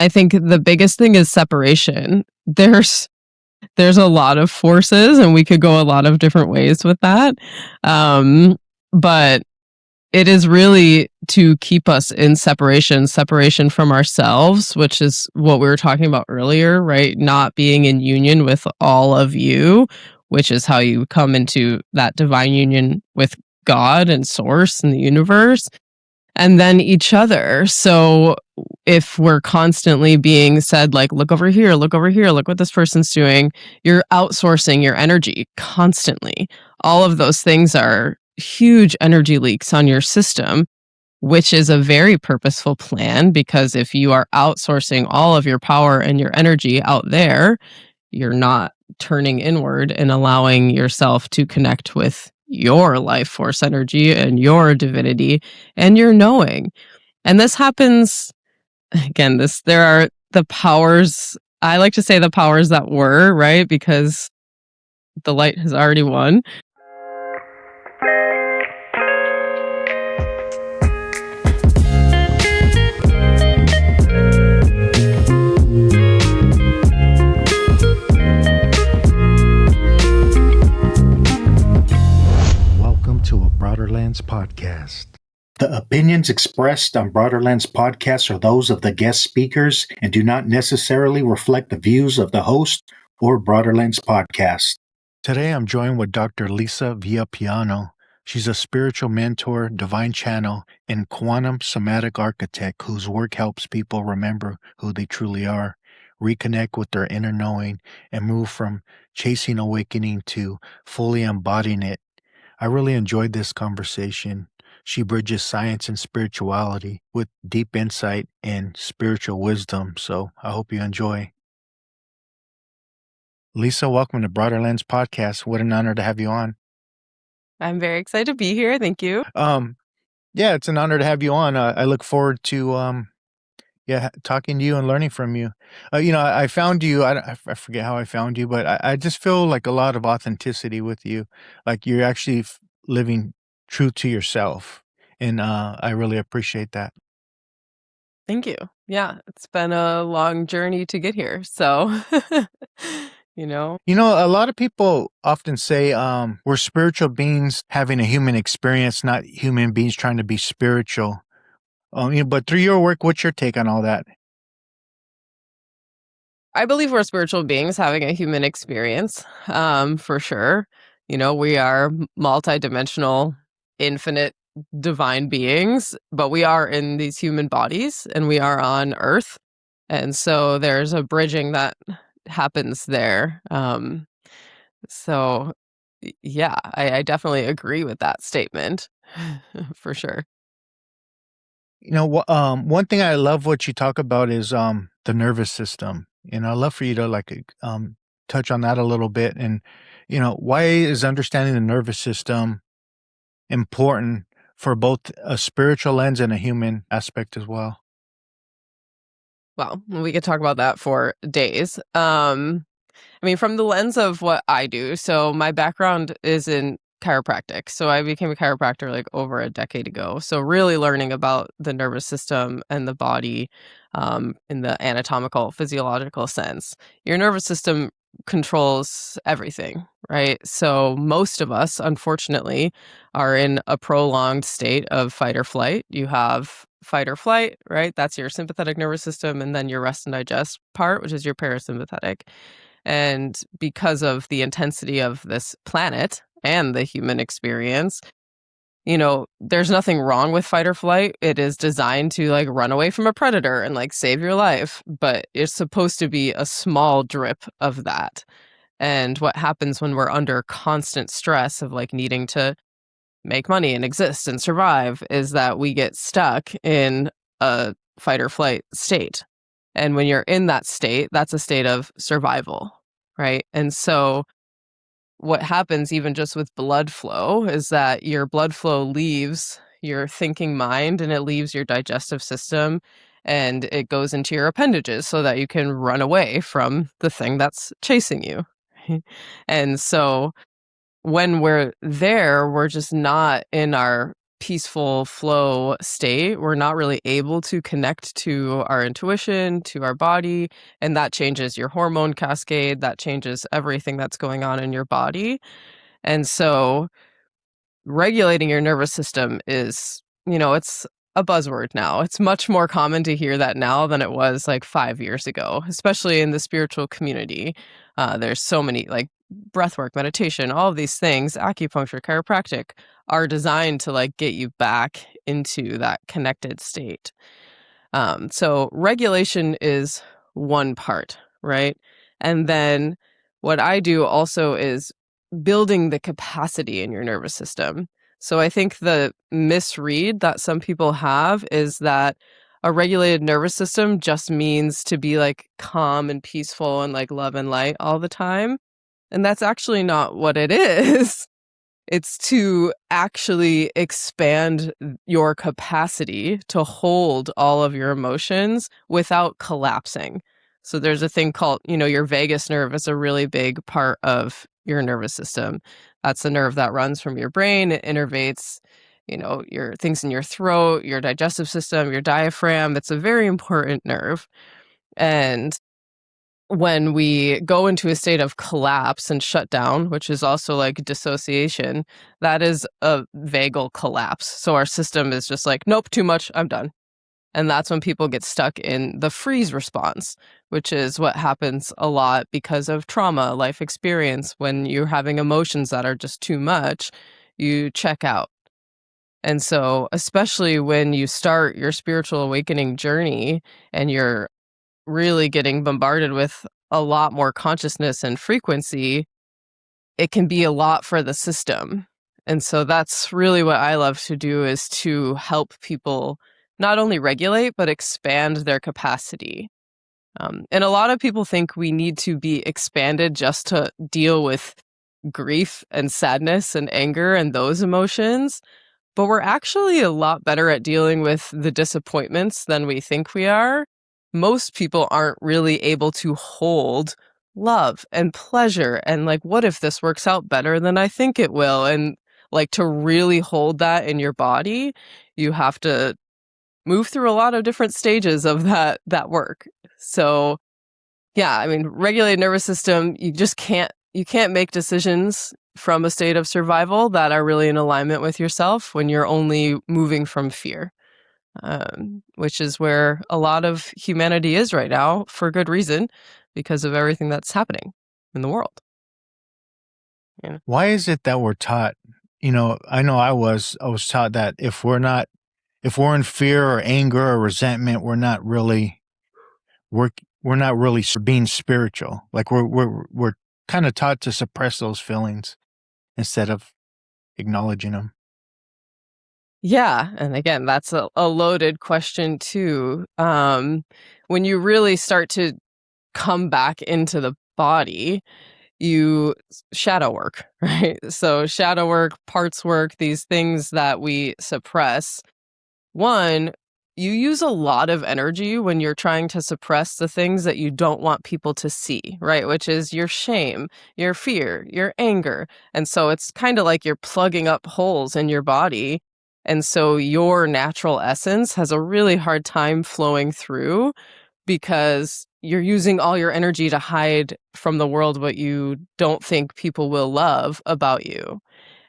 I think the biggest thing is separation. There's a lot of forces, and we could go a lot of different ways with that. But it is really to keep us in separation from ourselves, which is what we were talking about earlier, right? Not being in union with all of you, which is how you come into that divine union with God and source and the universe, and then each other. So if we're constantly being said, like, look over here, look what this person's doing, you're outsourcing your energy constantly. All of those things are huge energy leaks on your system, which is a very purposeful plan, because if you are outsourcing all of your power and your energy out there, you're not turning inward and allowing yourself to connect with your life force energy and your divinity and your knowing. And this happens, again, there are the powers, I like to say the powers that were, right? Because the light has already won. Broaderlands Podcast. The opinions expressed on Broaderlands Podcast are those of the guest speakers and do not necessarily reflect the views of the host or Broaderlands Podcast. Today I'm joined with Dr. Lisa Viapiano. She's a spiritual mentor, divine channel, and quantum-somatic architect whose work helps people remember who they truly are, reconnect with their inner knowing, and move from chasing awakening to fully embodying it. I really enjoyed this conversation. She bridges science and spirituality with deep insight and spiritual wisdom, so I hope you enjoy. Lisa, welcome to Broaderlands Podcast. What an honor to have you on. I'm very excited to be here. Thank you. Yeah, it's an honor to have you on. I look forward to talking to you and learning from you. I found you. I forget how I found you, but I just feel like a lot of authenticity with you. Like you're actually living true to yourself, and I really appreciate that. Thank you. Yeah, it's been a long journey to get here. So, a lot of people often say we're spiritual beings having a human experience, not human beings trying to be spiritual. But through your work, what's your take on all that? I believe we're spiritual beings having a human experience, for sure. We are multidimensional, infinite, divine beings, but we are in these human bodies and we are on Earth. And so there's a bridging that happens there. So, yeah, I definitely agree with that statement, for sure. One thing I love what you talk about is the nervous system. I'd love for you to touch on that a little bit. And, why is understanding the nervous system important for both a spiritual lens and a human aspect as well? Well, we could talk about that for days. From the lens of what I do, so my background is in chiropractic. So I became a chiropractor like over a decade ago. So really learning about the nervous system and the body in the anatomical, physiological sense. Your nervous system controls everything, right? So most of us, unfortunately, are in a prolonged state of fight or flight. You have fight or flight, right? That's your sympathetic nervous system, and then your rest and digest part, which is your parasympathetic. And because of the intensity of this planet and the human experience, there's nothing wrong with fight or flight. It is designed to run away from a predator and save your life, but it's supposed to be a small drip of that. And what happens when we're under constant stress of needing to make money and exist and survive is that we get stuck in a fight or flight state. And when you're in that state, that's a state of survival, right? And so what happens even just with blood flow is that your blood flow leaves your thinking mind and it leaves your digestive system and it goes into your appendages so that you can run away from the thing that's chasing you. And so when we're there, we're just not in our peaceful flow state, we're not really able to connect to our intuition, to our body, and that changes your hormone cascade, that changes everything that's going on in your body. And so regulating your nervous system is, it's a buzzword now. It's much more common to hear that now than it was like 5 years ago, especially in the spiritual community. There's so many like breathwork, meditation, all of these things, acupuncture, chiropractic are designed to like get you back into that connected state. So regulation is one part, right? And then what I do also is building the capacity in your nervous system. So I think the misread that some people have is that a regulated nervous system just means to be like calm and peaceful and like love and light all the time. And that's actually not what it is. It's to actually expand your capacity to hold all of your emotions without collapsing. So there's a thing called, your vagus nerve is a really big part of your nervous system. That's the nerve that runs from your brain. It innervates, your things in your throat, your digestive system, your diaphragm. It's a very important nerve. And when we go into a state of collapse and shutdown, which is also like dissociation, that is a vagal collapse. So our system is just like, nope, too much, I'm done. And that's when people get stuck in the freeze response, which is what happens a lot because of trauma, life experience. When you're having emotions that are just too much, you check out. And so, especially when you start your spiritual awakening journey and you're really getting bombarded with a lot more consciousness and frequency, it can be a lot for the system. And so that's really what I love to do, is to help people not only regulate, but expand their capacity. And a lot of people think we need to be expanded just to deal with grief and sadness and anger and those emotions. But we're actually a lot better at dealing with the disappointments than we think we are. Most people aren't really able to hold love and pleasure and like, what if this works out better than I think it will? And like, to really hold that in your body, you have to move through a lot of different stages of that work. So yeah, I mean, regulated nervous system, you can't make decisions from a state of survival that are really in alignment with yourself when you're only moving from fear, which is where a lot of humanity is right now, for good reason, because of everything that's happening in the world. Yeah. Why is it that we're taught, I know I was taught that if we're in fear or anger or resentment, we're not really being spiritual. Like we're kind of taught to suppress those feelings instead of acknowledging them. Yeah, and again, that's a loaded question too. When you really start to come back into the body, you shadow work, right? So shadow work, parts work, these things that we suppress. One, you use a lot of energy when you're trying to suppress the things that you don't want people to see, right? Which is your shame, your fear, your anger. And so it's kind of like you're plugging up holes in your body. And so your natural essence has a really hard time flowing through because you're using all your energy to hide from the world what you don't think people will love about you.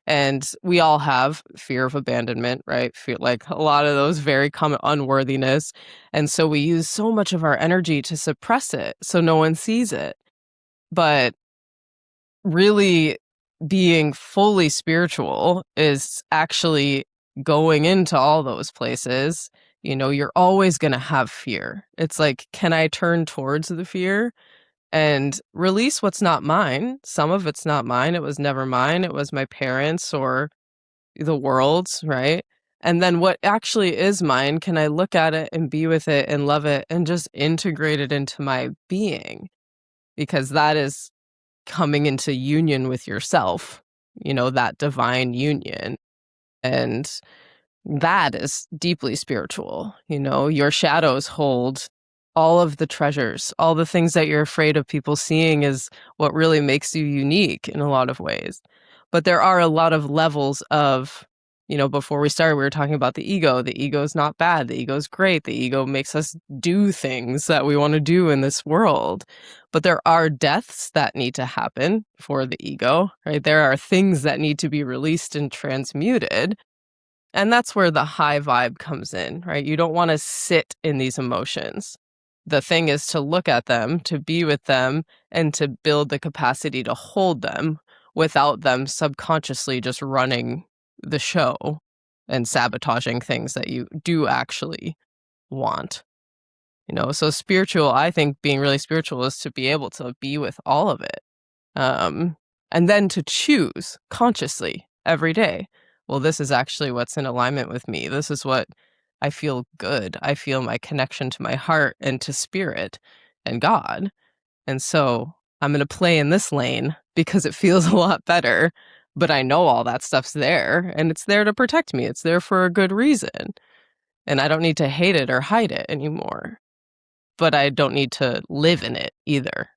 And we all have fear of abandonment, right? Feel like a lot of those very common unworthiness. And so we use so much of our energy to suppress it so no one sees it. But really being fully spiritual is actually going into all those places. You're always going to have fear. It's like, can I turn towards the fear and release what's not mine? Some of it's not mine. It was never mine. It was my parents or the world's, right? And then what actually is mine, can I look at it and be with it and love it and just integrate it into my being? Because that is coming into union with yourself, that divine union. And that is deeply spiritual. Your shadows hold all of the treasures, all the things that you're afraid of people seeing is what really makes you unique in a lot of ways. But there are a lot of levels of, before we started, we were talking about the ego. The ego is not bad. The ego is great. The ego makes us do things that we want to do in this world. But there are deaths that need to happen for the ego, right? There are things that need to be released and transmuted. And that's where the high vibe comes in, right? You don't want to sit in these emotions. The thing is to look at them, to be with them, and to build the capacity to hold them without them subconsciously just running the show and sabotaging things that you do actually want. So spiritual, I think being really spiritual is to be able to be with all of it. And then to choose consciously every day. Well, this is actually what's in alignment with me. This is what I feel good. I feel my connection to my heart and to spirit and God. And so I'm going to play in this lane because it feels a lot better. But I know all that stuff's there and it's there to protect me. It's there for a good reason. And I don't need to hate it or hide it anymore. But I don't need to live in it either.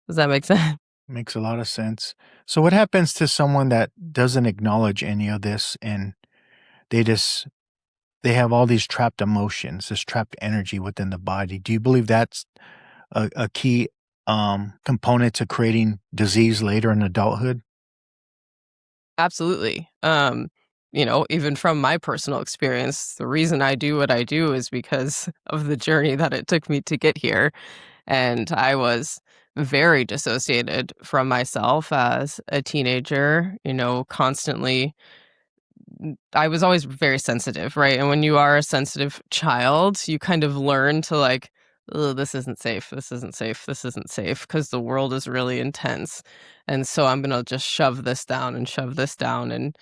Does that make sense? Makes a lot of sense. So what happens to someone that doesn't acknowledge any of this and they just they have all these trapped emotions, this trapped energy within the body? Do you believe that's a key component to creating disease later in adulthood? Absolutely. Even from my personal experience, the reason I do what I do is because of the journey that it took me to get here. And I was very dissociated from myself as a teenager, constantly. I was always very sensitive, right? And when you are a sensitive child, you kind of learn to like, oh, this isn't safe, this isn't safe, this isn't safe, because the world is really intense. And so I'm going to just shove this down and shove this down. And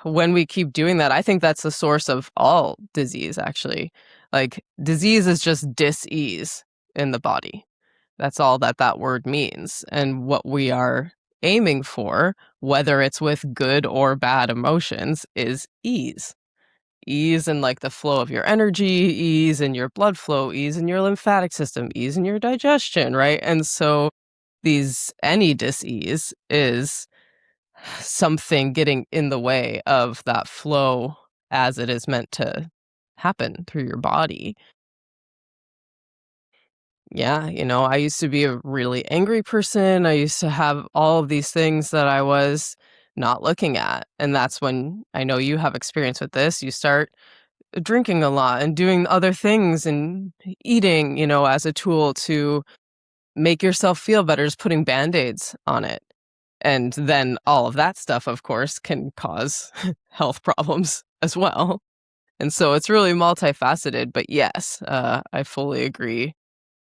when we keep doing that, I think that's the source of all disease, actually. Like, disease is just dis-ease in the body. That's all that word means. And what we are aiming for, whether it's with good or bad emotions, is ease. Ease in like the flow of your energy, ease in your blood flow, ease in your lymphatic system, ease in your digestion, right? And so any dis-ease is something getting in the way of that flow as it is meant to happen through your body. Yeah, I used to be a really angry person. I used to have all of these things that I was not looking at. And that's when I know you have experience with this. You start drinking a lot and doing other things and eating, as a tool to make yourself feel better, just putting band-aids on it. And then all of that stuff, of course, can cause health problems as well. And so it's really multifaceted. But yes, I fully agree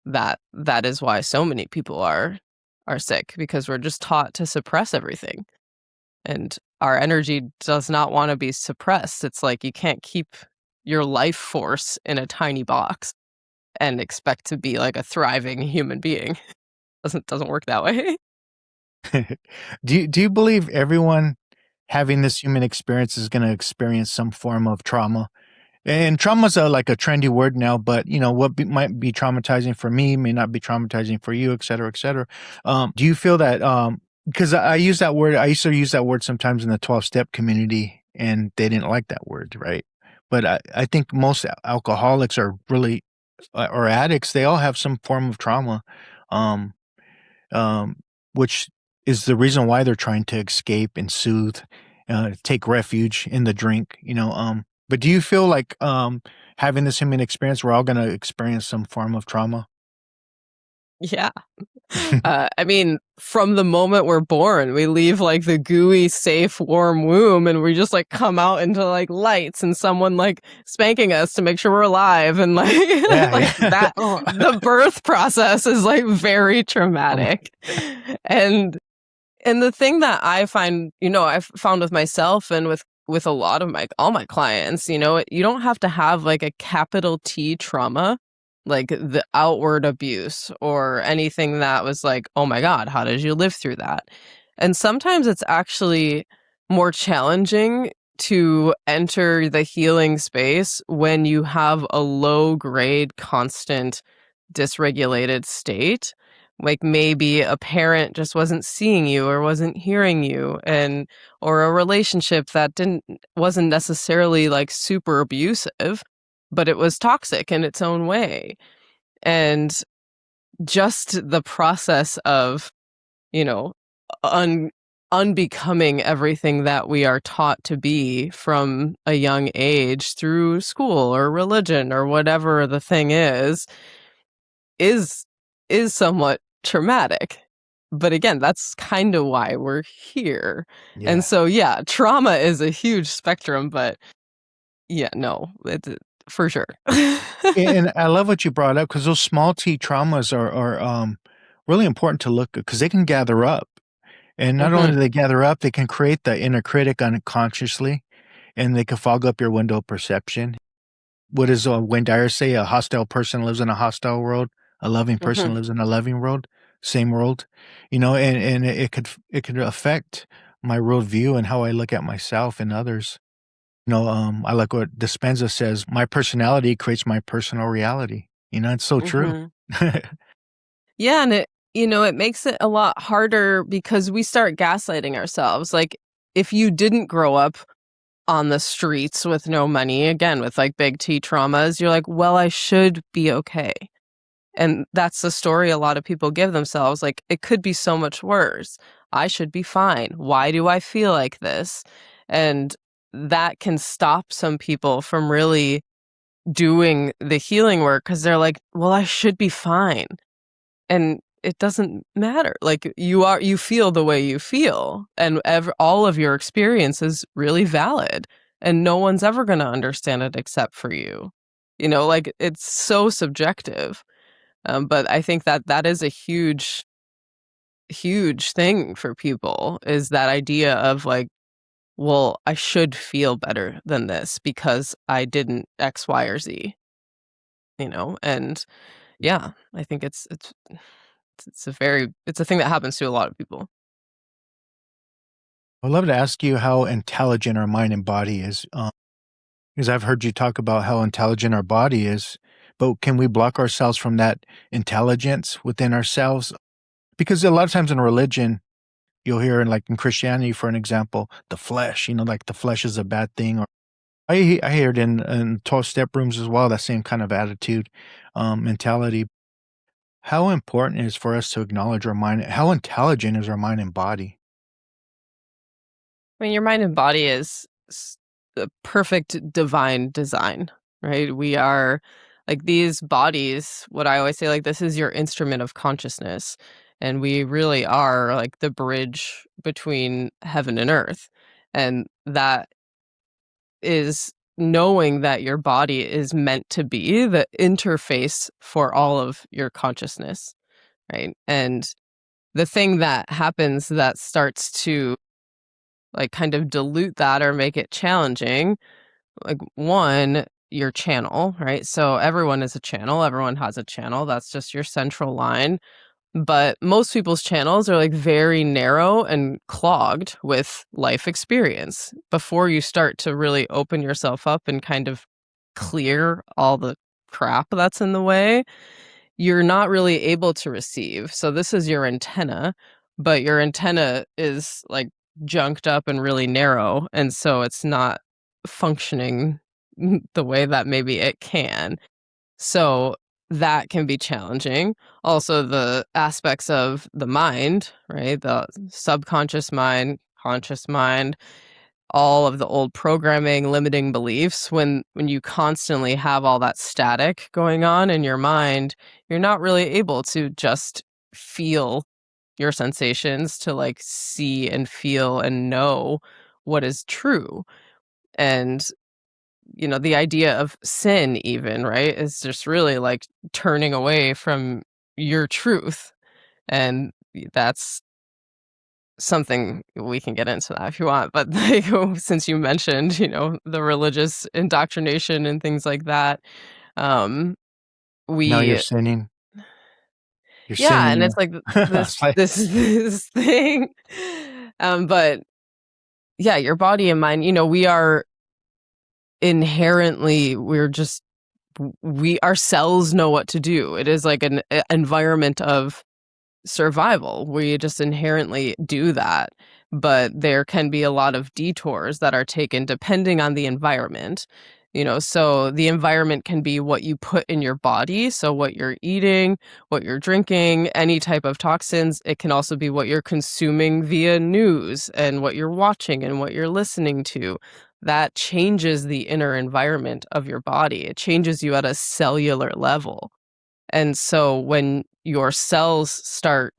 that is why so many people are sick, because we're just taught to suppress everything. And our energy does not want to be suppressed. It's like you can't keep your life force in a tiny box and expect to be like a thriving human being. Doesn't work that way. Do you believe everyone having this human experience is going to experience some form of trauma? And trauma's like a trendy word now, but might be traumatizing for me may not be traumatizing for you, et cetera, et cetera. Do you feel that? Because I use that word, I used to use that word sometimes in the 12-step community, and they didn't like that word, right? But I think most alcoholics are really or addicts. They all have some form of trauma, um, which is the reason why they're trying to escape and soothe, take refuge in the drink. But do you feel like having this human experience, we're all going to experience some form of trauma? Yeah. I mean, from the moment we're born, we leave like the gooey, safe, warm womb, and we just like come out into like lights and someone like spanking us to make sure we're alive. And like, Yeah, like yeah. that, the birth process is like very traumatic. And the thing that I find, I've found with myself and with a lot of all my clients, you don't have to have like a capital T trauma, like the outward abuse or anything that was like, oh my God, how did you live through that? And sometimes it's actually more challenging to enter the healing space when you have a low grade, constant, dysregulated state, Like maybe a parent just wasn't seeing you or wasn't hearing you, and or a relationship that wasn't necessarily like super abusive, but it was toxic in its own way. And just the process of, you know, unbecoming everything that we are taught to be from a young age through school or religion or whatever the thing is somewhat traumatic. But again, that's kind of why we're here. Yeah. And so, yeah, trauma is a huge spectrum, but yeah, no, for sure. And I love what you brought up because those small T traumas are really important to look at because they can gather up. And not only Mhm, do they gather up, they can create the inner critic unconsciously and they can fog up your window of perception. What does Wayne Dyer say? A hostile person lives in a hostile world. A loving person mhm, lives in a loving world. Same world, and it could affect my worldview and how I look at myself and others. I like what Dispenza says. My personality creates my personal reality. It's so true. mhm. Yeah, and it makes it a lot harder because we start gaslighting ourselves. Like, if you didn't grow up on the streets with no money, again, with like big T traumas, you're like, well, I should be okay. And that's the story a lot of people give themselves. Like, it could be so much worse. I should be fine. Why do I feel like this? And that can stop some people from really doing the healing work because they're like, well, I should be fine. And it doesn't matter. Like, you feel the way you feel, and all of your experience is really valid, and no one's ever going to understand it except for you. Like, it's so subjective. But I think that is a huge, huge thing for people, is that idea of like, well, I should feel better than this because I didn't X, Y, or Z, and yeah, I think it's a thing that happens to a lot of people. I'd love to ask you how intelligent our mind and body is, because I've heard you talk about how intelligent our body is, but can we block ourselves from that intelligence within ourselves? Because a lot of times in religion, you'll hear in Christianity, for an example, the flesh, like the flesh is a bad thing. Or I hear it in 12-step rooms as well, that same kind of attitude, mentality. How important is for us to acknowledge our mind? How intelligent is our mind and body? I mean, your mind and body is the perfect divine design, right? We are like these bodies, what I always say, like, this is your instrument of consciousness. And we really are like the bridge between heaven and earth. And that is knowing that your body is meant to be the interface for all of your consciousness, right? And the thing that happens that starts to like kind of dilute that or make it challenging, like, one, your channel, right? So everyone is a channel, everyone has a channel, that's just your central line. But most people's channels are like very narrow and clogged with life experience before you start to really open yourself up and kind of clear all the crap that's in the way. You're not really able to receive. So this is your antenna, but your antenna is like junked up and really narrow. And so it's not functioning the way that maybe it can. So that can be challenging. Also, the aspects of the mind, right? The subconscious mind, conscious mind, all of the old programming, limiting beliefs, when you constantly have all that static going on in your mind, you're not really able to just feel your sensations, to like see and feel and know what is true. And the idea of sin, even, right, is just really like turning away from your truth. And that's something we can get into that if you want. But like, since you mentioned, the religious indoctrination and things like that, um, Now you're we, sinning. You're yeah, sinning. and it's like It's this, like this, this thing. But yeah, your body and mind, we are inherently, we're just, we our cells know what to do. It is like an environment of survival. We just inherently do that. But there can be a lot of detours that are taken depending on the environment. So the environment can be what you put in your body, so what you're eating, what you're drinking, any type of toxins. It can also be what you're consuming via news and what you're watching and what you're listening to. That changes the inner environment of your body. It changes you at a cellular level. And so when your cells start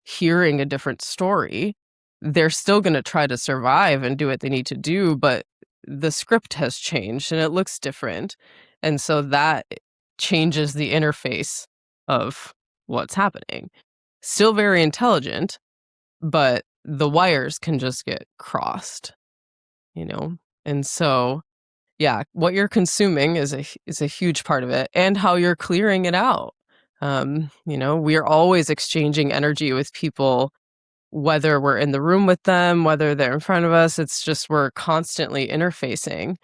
hearing a different story, they're still going to try to survive and do what they need to do, but the script has changed and it looks different. And so that changes the interface of what's happening. Still very intelligent, but the wires can just get crossed, you know? And so, yeah, what you're consuming is a huge part of it, and how you're clearing it out. We're always exchanging energy with people, whether we're in the room with them, whether they're in front of us. It's just we're constantly interfacing.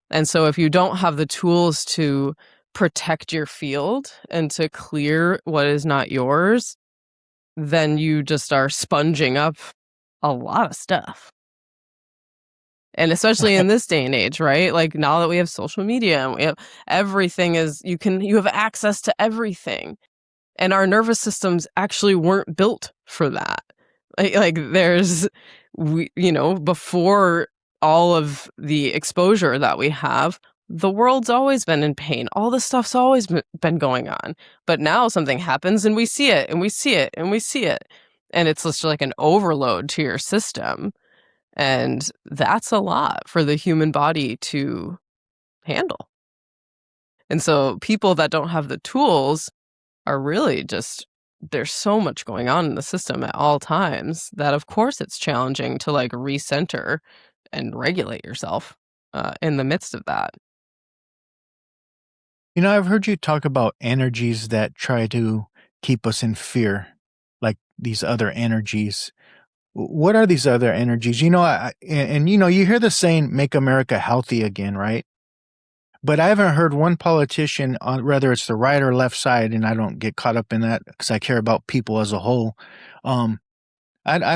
And so if you don't have the tools to protect your field and to clear what is not yours, then you just are sponging up a lot of stuff. And especially in this day and age, right? Like now that we have social media and we have everything you have access to everything. And our nervous systems actually weren't built for that. Before all of the exposure that we have, the world's always been in pain. All this stuff's always been going on. But now something happens and we see it and we see it and we see it. And it's just like an overload to your system. And that's a lot for the human body to handle. And so people that don't have the tools are really just, there's so much going on in the system at all times that of course it's challenging to like recenter and regulate yourself in the midst of that. I've heard you talk about energies that try to keep us in fear, like these other energies. What are these other energies? You hear the saying, make America healthy again, right? But I haven't heard one politician, whether it's the right or left side, and I don't get caught up in that because I care about people as a whole. I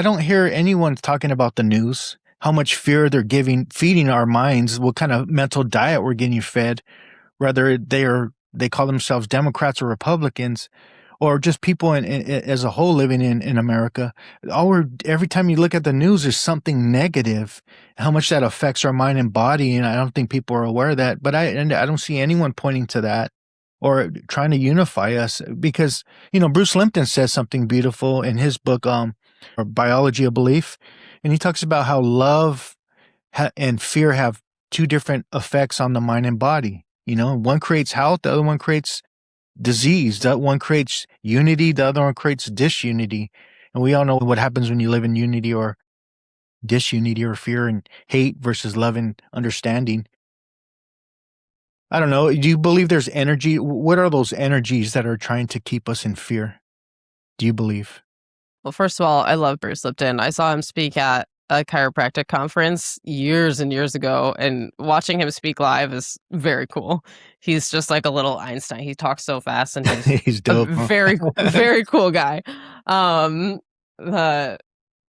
don't hear anyone talking about the news, how much fear they're feeding our minds, what kind of mental diet we're getting fed, whether they call themselves Democrats or Republicans, or just people as a whole living in America. Every time you look at the news, there's something negative, how much that affects our mind and body. And I don't think people are aware of that, but I don't see anyone pointing to that or trying to unify us because, Bruce Lipton says something beautiful in his book, Biology of Belief. And he talks about how love and fear have two different effects on the mind and body. One creates health, the other one creates disease. That one creates unity, the other one creates disunity. And we all know what happens when you live in unity or disunity, or fear and hate versus love and understanding. I don't know. Do you believe there's energy? What are those energies that are trying to keep us in fear? Do you believe? Well, first of all, I love Bruce Lipton. I saw him speak at a chiropractic conference years and years ago, and watching him speak live is very cool. He's just like a little Einstein. He talks so fast, and he's dope. a very, very cool guy.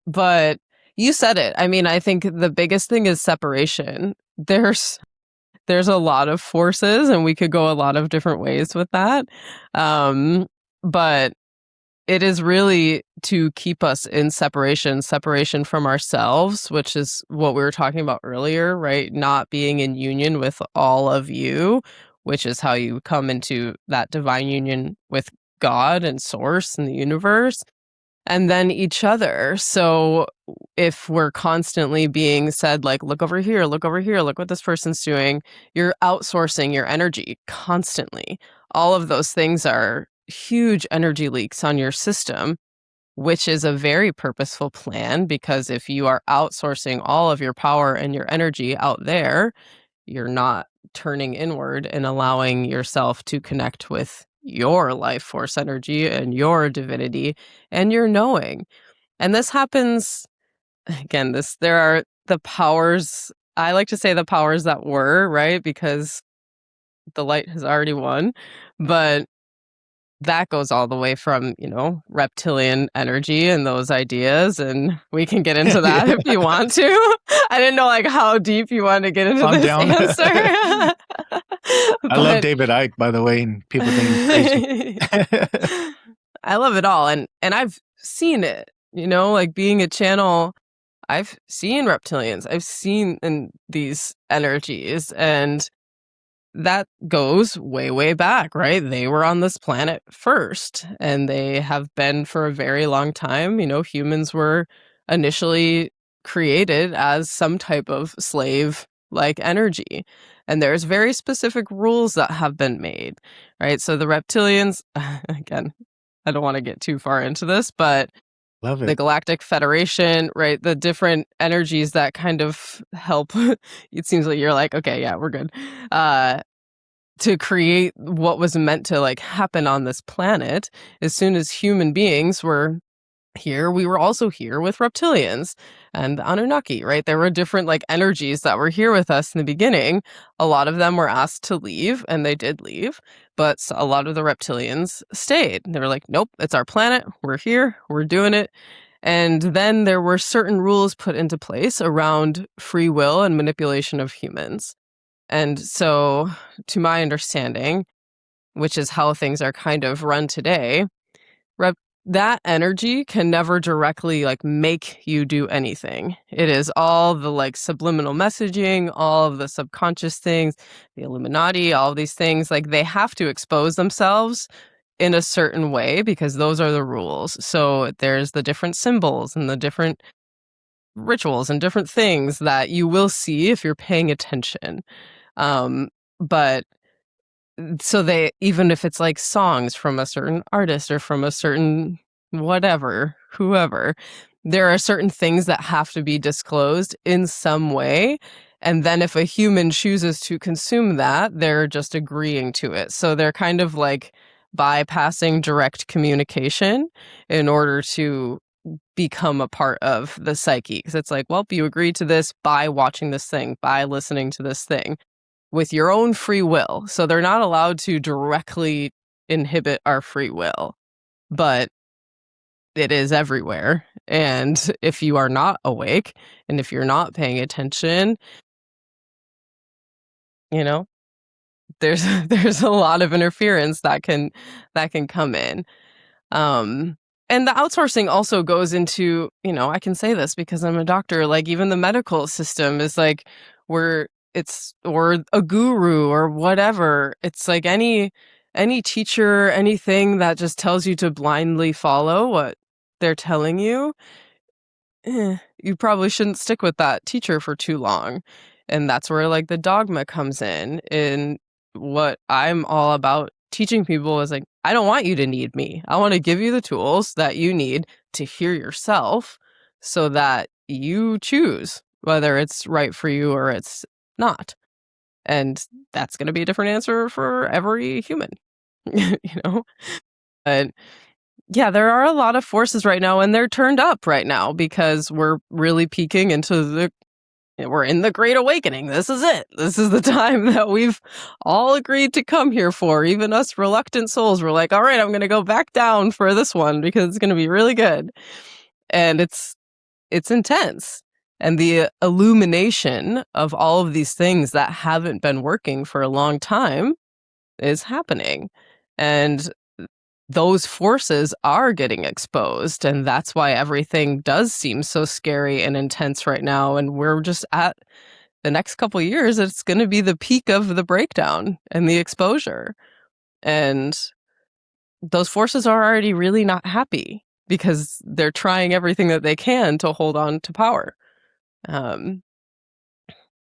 But you said it. I mean, I think the biggest thing is separation. There's a lot of forces, and we could go a lot of different ways with that. But it is really to keep us in separation from ourselves, which is what we were talking about earlier, right? Not being in union with all of you, which is how you come into that divine union with God and source and the universe, and then each other. So if we're constantly being said, like, look over here, look what this person's doing, you're outsourcing your energy constantly. All of those things are huge energy leaks on your system, which is a very purposeful plan, because if you are outsourcing all of your power and your energy out there, you're not turning inward and allowing yourself to connect with your life force energy and your divinity and your knowing. And this happens, again, there are the powers, I like to say the powers that were, right? Because the light has already won. But that goes all the way from, reptilian energy and those ideas. And we can get into that if you want to. I didn't know how deep you want to get into Calm this down. answer. I love David Icke, by the way, and people think he's crazy. I love it all. And I've seen it, being a channel, I've seen reptilians. I've seen these energies, and that goes way, way back, right? They were on this planet first, and they have been for a very long time. Humans were initially created as some type of slave-like energy, and there's very specific rules that have been made, right? So the reptilians, again, I don't want to get too far into this, but Love the it. Galactic Federation, right? The different energies that kind of help. It seems like you're like, okay, yeah, we're good. To create what was meant to happen on this planet. As soon as human beings were here, we were also here with reptilians and the Anunnaki, right? There were different energies that were here with us in the beginning. A lot of them were asked to leave, and they did leave, but a lot of the reptilians stayed. They were like, nope, it's our planet. We're here. We're doing it. And then there were certain rules put into place around free will and manipulation of humans. And so, to my understanding, which is how things are kind of run today, that energy can never directly make you do anything. It is all the subliminal messaging, all of the subconscious things, the Illuminati, all of these things. They have to expose themselves in a certain way because those are the rules. So there's the different symbols and the different rituals and different things that you will see if you're paying attention. But so they, even if it's songs from a certain artist or from a certain whoever, there are certain things that have to be disclosed in some way. And then if a human chooses to consume that, they're just agreeing to it. So they're kind of bypassing direct communication in order to become a part of the psyche. Because it's well, you agreed to this by watching this thing, by listening to this thing, with your own free will. So they're not allowed to directly inhibit our free will, but it is everywhere. And if you are not awake and if you're not paying attention, there's a lot of interference that can come in. And the outsourcing also goes into, I can say this because I'm a doctor, even the medical system is or a guru or whatever. It's any teacher, anything that just tells you to blindly follow what they're telling you, you probably shouldn't stick with that teacher for too long. And that's where the dogma comes in. And what I'm all about teaching people is I don't want you to need me. I want to give you the tools that you need to hear yourself so that you choose whether it's right for you or it's not. And that's going to be a different answer for every human, But yeah, there are a lot of forces right now, and they're turned up right now because we're really peeking into we're in the Great Awakening. This is it. This is the time that we've all agreed to come here for. Even us reluctant souls were all right, I'm going to go back down for this one because it's going to be really good. And it's intense. And the illumination of all of these things that haven't been working for a long time is happening. And those forces are getting exposed. And that's why everything does seem so scary and intense right now. And we're just at the next couple of years, it's going to be the peak of the breakdown and the exposure. And those forces are already really not happy because they're trying everything that they can to hold on to power.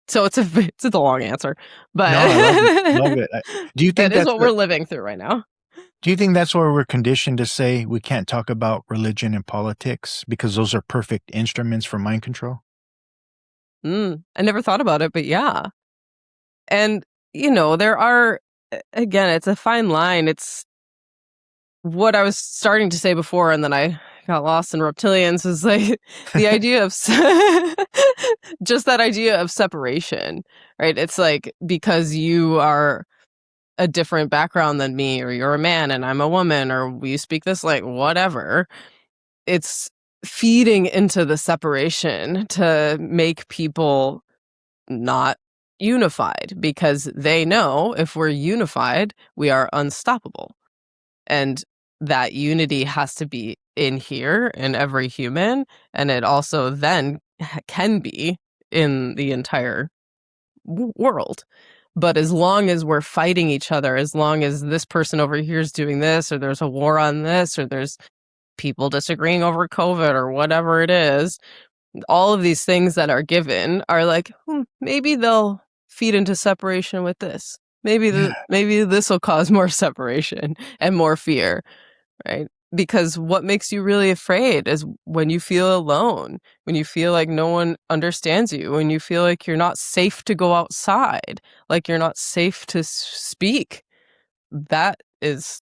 So it's a long answer, but No, I love it. Do you think that is what we're living through right now? Do you think that's where we're conditioned to say we can't talk about religion and politics because those are perfect instruments for mind control? I never thought about it, but yeah. And there are, again, it's a fine line. It's what I was starting to say before, and then I got lost in reptilians, is the idea of just that idea of separation, right? It's because you are a different background than me, or you're a man and I'm a woman, or we speak this like whatever. It's feeding into the separation to make people not unified, because they know if we're unified, we are unstoppable. And that unity has to be in here in every human, and it also then can be in the entire world. But as long as we're fighting each other, as long as this person over here is doing this, or there's a war on this, or there's people disagreeing over COVID or whatever it is, all of these things that are given are like, maybe they'll feed into separation with this. Maybe maybe this will cause more separation and more fear, right? Because what makes you really afraid is when you feel alone, when you feel like no one understands you, when you feel like you're not safe to go outside, like you're not safe to speak. That is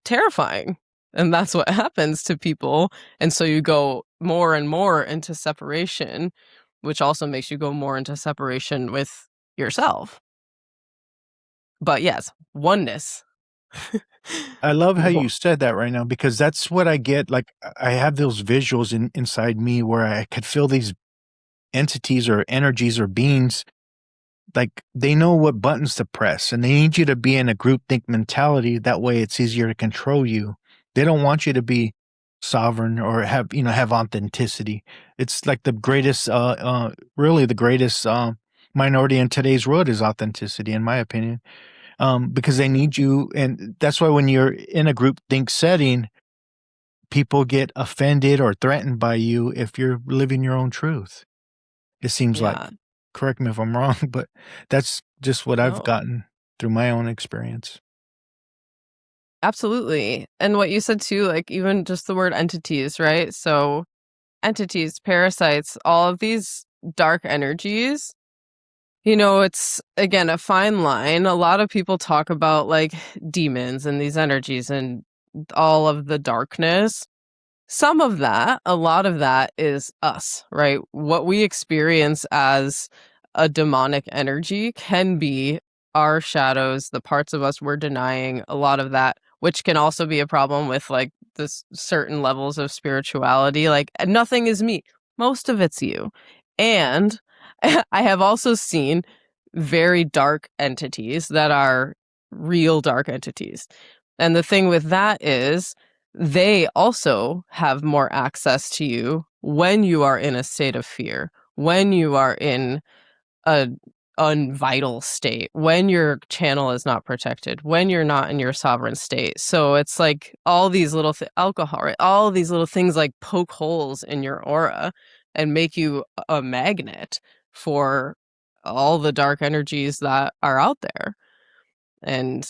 terrifying. And that's what happens to people. And so you go more and more into separation, which also makes you go more into separation with yourself. But yes, oneness. I love how you said that right now, because that's what I get. Like, I have those visuals inside me where I could feel these entities or energies or beings. Like, they know what buttons to press, and they need you to be in a groupthink mentality. That way it's easier to control you. They don't want you to be sovereign or have authenticity. It's like the greatest, really the greatest minority in today's world is authenticity, in my opinion. Because they need you. And that's why when you're in a groupthink setting, people get offended or threatened by you if you're living your own truth. It seems like. Yeah. Correct me if I'm wrong, but that's just what I've No. gotten through my own experience. Absolutely. And what you said too, like even just the word entities, right? So entities, parasites, all of these dark energies, it's again a fine line. A lot of people talk about like demons and these energies and all of the darkness. Some of that, a lot of that is us, right? What we experience as a demonic energy can be our shadows, the parts of us we're denying, a lot of that, which can also be a problem with like this certain levels of spirituality. Like nothing is me, most of it's you. And I have also seen very dark entities that are real dark entities. And the thing with that is they also have more access to you when you are in a state of fear, when you are in a unvital state, when your channel is not protected, when you're not in your sovereign state. So it's like all these little alcohol, right? All these little things like poke holes in your aura and make you a magnet for all the dark energies that are out there. And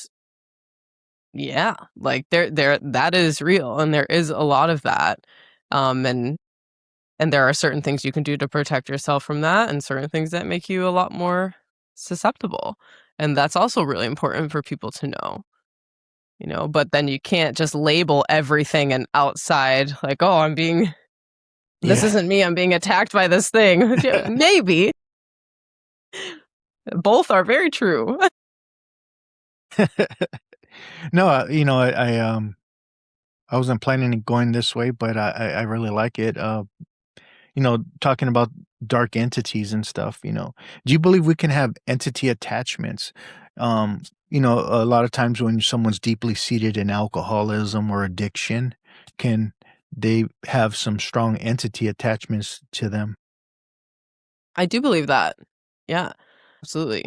yeah, like there that is real, and there is a lot of that. And there are certain things you can do to protect yourself from that, and certain things that make you a lot more susceptible. And that's also really important for people to know, but then you can't just label everything and outside like, oh, this Yeah. isn't me, I'm being attacked by this thing. Maybe. Both are very true. No, I wasn't planning on going this way, but I really like it. Talking about dark entities and stuff, do you believe we can have entity attachments? A lot of times when someone's deeply seated in alcoholism or addiction, can they have some strong entity attachments to them? I do believe that. Yeah, absolutely.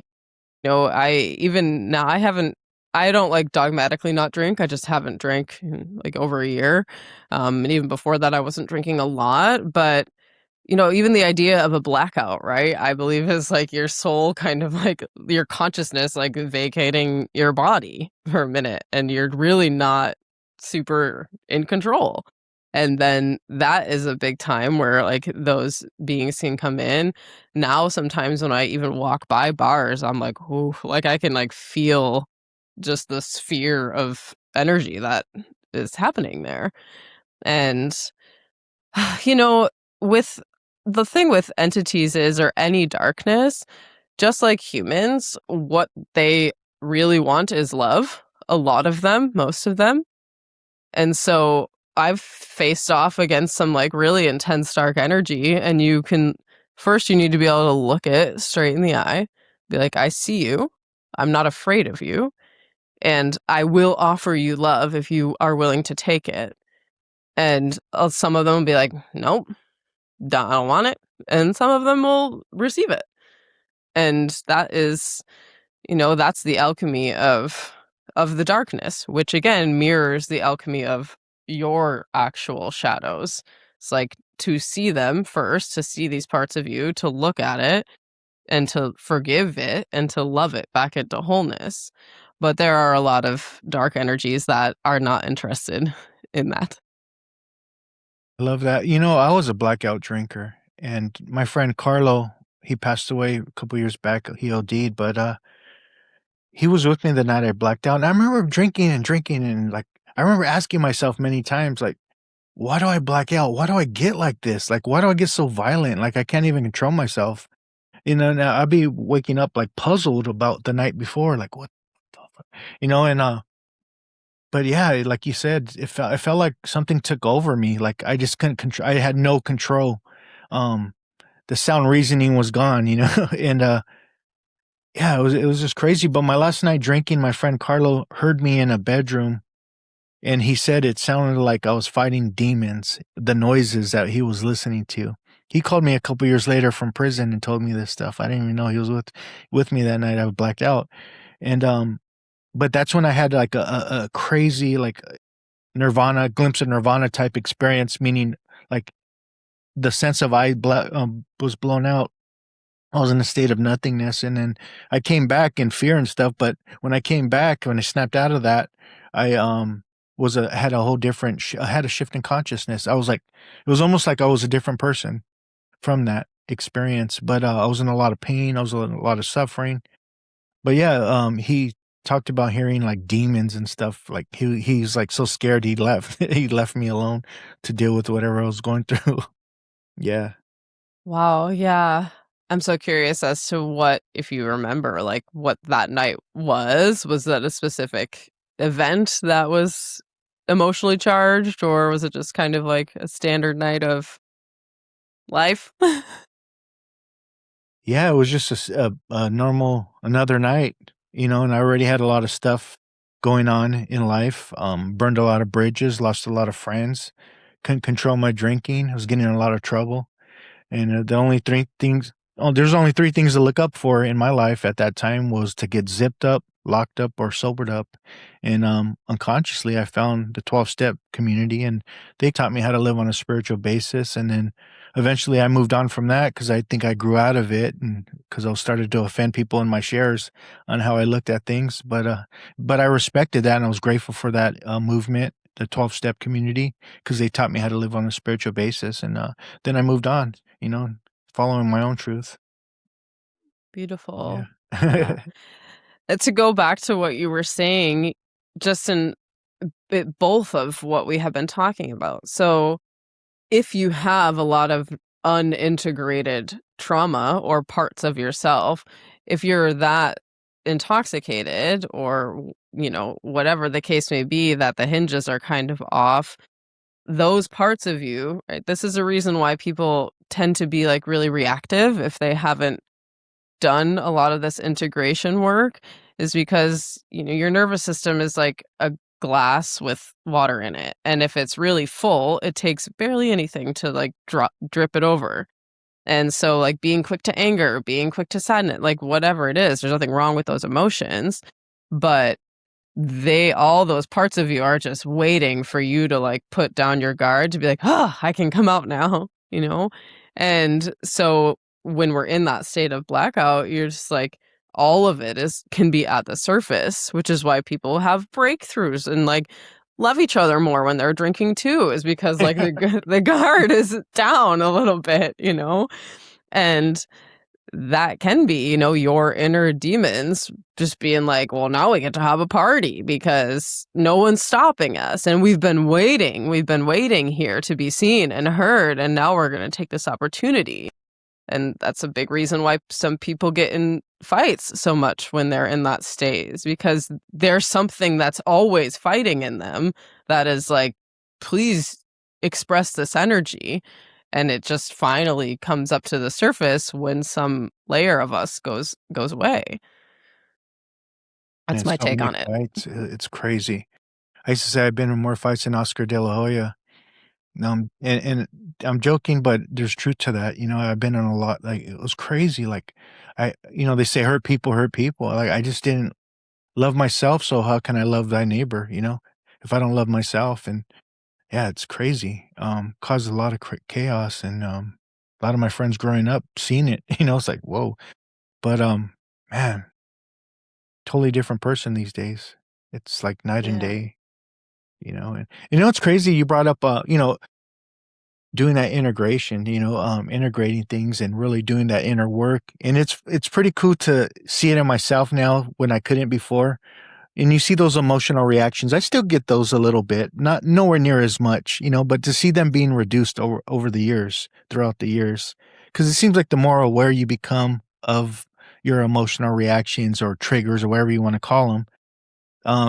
I don't like dogmatically not drink. I just haven't drank in like over a year. And even before that, I wasn't drinking a lot. But, even the idea of a blackout, right? I believe is like your soul kind of like your consciousness, like vacating your body for a minute. And you're really not super in control. And then that is a big time where like those beings can come in. Now, sometimes when I even walk by bars, I'm like, oh, like I can like feel just the sphere of energy that is happening there. And, with the thing with entities is, or any darkness, just like humans, what they really want is love. A lot of them, most of them. And so I've faced off against some like really intense dark energy, and you need to be able to look it straight in the eye, be like, I see you. I'm not afraid of you. And I will offer you love if you are willing to take it. And some of them will be like, nope, I don't want it. And some of them will receive it. And that is, that's the alchemy of the darkness, which again mirrors the alchemy of your actual shadows. It's like to see them first, to see these parts of you, to look at it and to forgive it and to love it back into wholeness. But there are a lot of dark energies that are not interested in that. I love that. I was a blackout drinker, and my friend Carlo, he passed away a couple years back. He OD'd, but he was with me the night I blacked out. And I remember drinking and drinking, and like I remember asking myself many times, like, why do I black out? Why do I get like this? Like, why do I get so violent? Like, I can't even control myself. Now I'd be waking up like puzzled about the night before, like what the fuck? And but yeah, like you said, it felt like something took over me. Like I just couldn't control. I had no control. Um, the sound reasoning was gone, and yeah, it was just crazy. But my last night drinking, my friend Carlo heard me in a bedroom, and he said it sounded like I was fighting demons. The noises that he was listening to. He called me a couple years later from prison and told me this stuff. I didn't even know he was with me that night. I was blacked out, and but that's when I had like a crazy like Nirvana glimpse of Nirvana type experience, meaning like the sense of was blown out. I was in a state of nothingness, and then I came back in fear and stuff. But when I came back, when I snapped out of that, I had a whole different. I had a shift in consciousness. I was like, it was almost like I was a different person from that experience. But I was in a lot of pain. I was in a lot of suffering. But yeah, he talked about hearing like demons and stuff. Like he's like so scared he left. He left me alone to deal with whatever I was going through. Yeah. Wow, yeah. I'm so curious as to what, if you remember, like what that night was. Was that a specific event that was emotionally charged, or was it just kind of like a standard night of life? Yeah, it was just a normal another night, and I already had a lot of stuff going on in life. Burned a lot of bridges, lost a lot of friends, couldn't control my drinking. I was getting in a lot of trouble. And the only three things, there's only three things to look up for in my life at that time was to get zipped up, locked up, or sobered up. And unconsciously, I found the 12-step community, and they taught me how to live on a spiritual basis. And then eventually I moved on from that because I think I grew out of it, and because I started to offend people in my shares on how I looked at things. But I respected that, and I was grateful for that movement, the 12-step community, because they taught me how to live on a spiritual basis. And then I moved on, following my own truth. Yeah. Beautiful. Yeah. To go back to what you were saying, just in both of what we have been talking about. So if you have a lot of unintegrated trauma or parts of yourself, if you're that intoxicated or, whatever the case may be, that the hinges are kind of off, those parts of you, right? This is a reason why people tend to be like really reactive if they haven't done a lot of this integration work, is because, your nervous system is like a glass with water in it. And if it's really full, it takes barely anything to like drip it over. And so like being quick to anger, being quick to sadness, like whatever it is, there's nothing wrong with those emotions, but all those parts of you are just waiting for you to like put down your guard to be like, I can come out now, And so when we're in that state of blackout, you're just like, all of it can be at the surface, which is why people have breakthroughs and like love each other more when they're drinking too, is because like the guard is down a little bit, and that can be, your inner demons just being like, well, now we get to have a party because no one's stopping us. And we've been waiting here to be seen and heard. And now we're going to take this opportunity. And that's a big reason why some people get in fights so much when they're in that state, is because there's something that's always fighting in them that is like, please express this energy. And it just finally comes up to the surface when some layer of us goes away. That's And my so take many on it. fights. It's crazy. I used to say I've been in more fights than Oscar De La Hoya. And I'm joking, but there's truth to that. I've been in a lot. Like, it was crazy. Like, they say hurt people hurt people. Like, I just didn't love myself. So how can I love thy neighbor? If I don't love myself, and yeah, it's crazy. Caused a lot of chaos, and a lot of my friends growing up seen it. It's like, whoa. But man, totally different person these days. It's like night and Yeah. day. And it's crazy. You brought up, doing that integration, integrating things and really doing that inner work. And it's pretty cool to see it in myself now when I couldn't before. And you see those emotional reactions. I still get those a little bit, not nowhere near as much, but to see them being reduced over the years, throughout the years. Because it seems like the more aware you become of your emotional reactions or triggers or whatever you want to call them,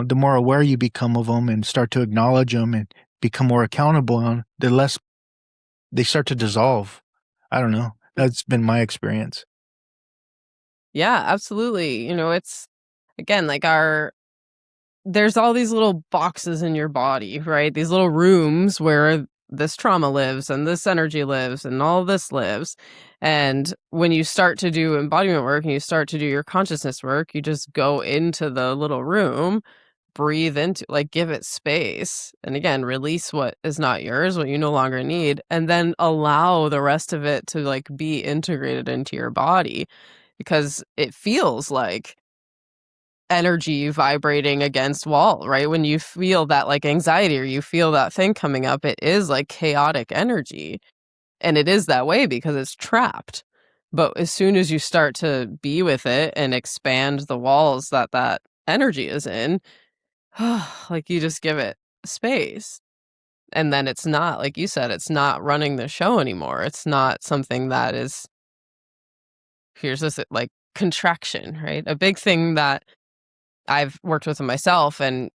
the more aware you become of them and start to acknowledge them and become more accountable on, the less they start to dissolve. I don't know. That's been my experience. Yeah, absolutely. It's again like there's all these little boxes in your body, right? These little rooms where this trauma lives and this energy lives and all this lives. And when you start to do embodiment work and you start to do your consciousness work, you just go into the little room, breathe into, like, give it space. And again, release what is not yours, what you no longer need, and then allow the rest of it to like be integrated into your body, because it feels like energy vibrating against wall, right? When you feel that like anxiety or you feel that thing coming up, it is like chaotic energy. And it is that way because it's trapped. But as soon as you start to be with it and expand the walls that that energy is in, like you just give it space. And then it's not, like you said, it's not running the show anymore. It's not something that is, here's this like contraction, right? A big thing that I've worked with myself, and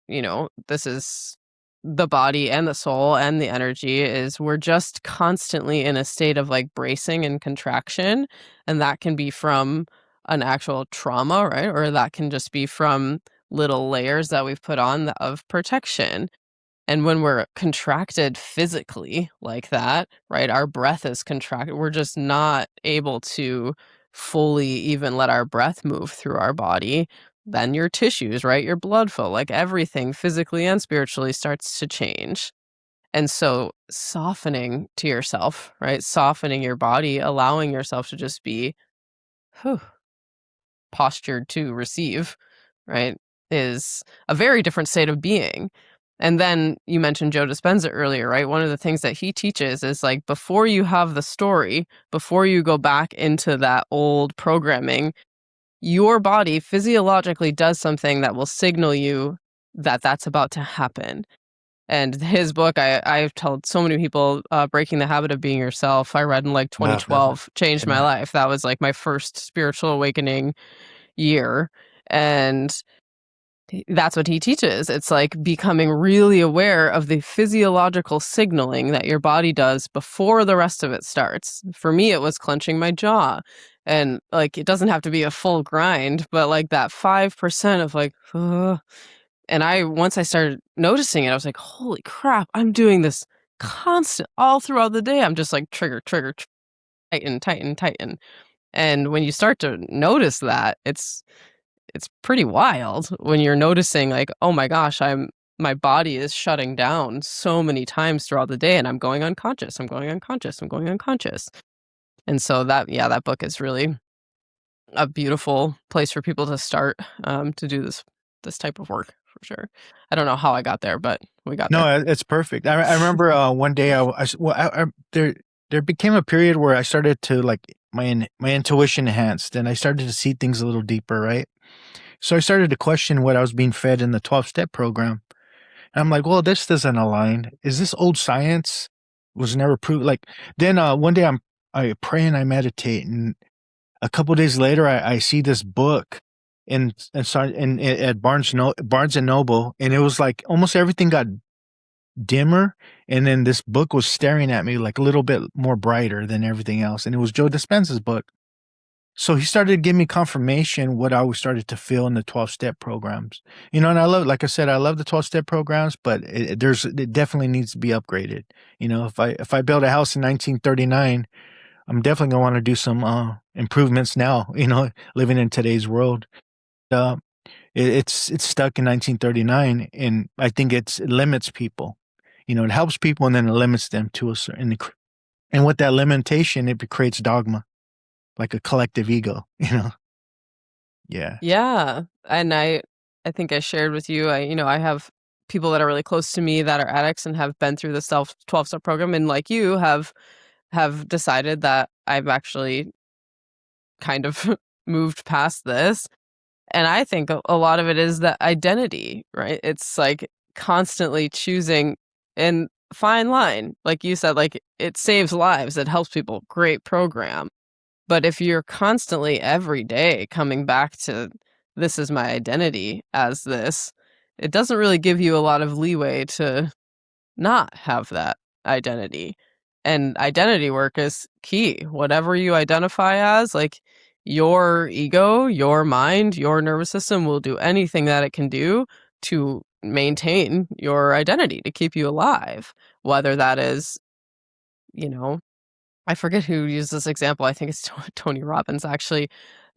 this is the body and the soul and the energy, is we're just constantly in a state of like bracing and contraction, and that can be from an actual trauma, right? Or that can just be from little layers that we've put on of protection. And when we're contracted physically like that, right, our breath is contracted. We're just not able to fully even let our breath move through our body. Then your tissues, right, your blood flow, like everything physically and spiritually starts to change. And so softening to yourself, right, softening your body, allowing yourself to just be whew, postured to receive, right, is a very different state of being. And then you mentioned Joe Dispenza earlier, right? One of the things that he teaches is like, before you have the story, before you go back into that old programming, your body physiologically does something that will signal you that that's about to happen. And his book, I've told so many people, Breaking the Habit of Being Yourself, I read in like Love that one. 2012, changed my Yeah. life. That was like my first spiritual awakening year. And that's what he teaches. It's like becoming really aware of the physiological signaling that your body does before the rest of it starts. For me, it was clenching my jaw. And like, it doesn't have to be a full grind, but like that 5% of like, and once I started noticing it, I was like, holy crap, I'm doing this constant all throughout the day. I'm just like trigger, trigger, tighten, tighten, tighten. And when you start to notice that, it's pretty wild when you're noticing like, oh my gosh, my body is shutting down so many times throughout the day and I'm going unconscious. I'm going unconscious. I'm going unconscious. And so that book is really a beautiful place for people to start to do this type of work for sure. I don't know how I got there, but we got there. No, it's perfect. I remember one day there became a period where I started to like my intuition enhanced and I started to see things a little deeper, right? So I started to question what I was being fed in the 12-step program. And I'm like, well, this doesn't align. Is this old science? Was never proved. Like then one day I pray and I meditate, and a couple days later, I see this book at Barnes and Noble, and it was like almost everything got dimmer, and then this book was staring at me like a little bit more brighter than everything else, and it was Joe Dispenza's book. So he started to give me confirmation what I was started to feel in the 12-step programs. And I love, like I said, I love the 12-step programs, but it definitely needs to be upgraded. If I built a house in 1939, I'm definitely gonna want to do some improvements now. Living in today's world, uh, it's stuck in 1939, and I think it limits people. It helps people, and then it limits them to a certain. And with that limitation, it creates dogma, like a collective ego. Yeah. Yeah. And I think I shared with you, I have people that are really close to me that are addicts and have been through the 12-step program, and like you have decided that I've actually kind of moved past this. And I think a lot of it is the identity, right? It's like constantly choosing and fine line. Like you said, like it saves lives, it helps people. Great program. But if you're constantly every day coming back to this is my identity as this, it doesn't really give you a lot of leeway to not have that identity. And identity work is key. Whatever you identify as, like your ego, your mind, your nervous system will do anything that it can do to maintain your identity, to keep you alive. Whether that is, I forget who used this example. I think it's Tony Robbins, actually.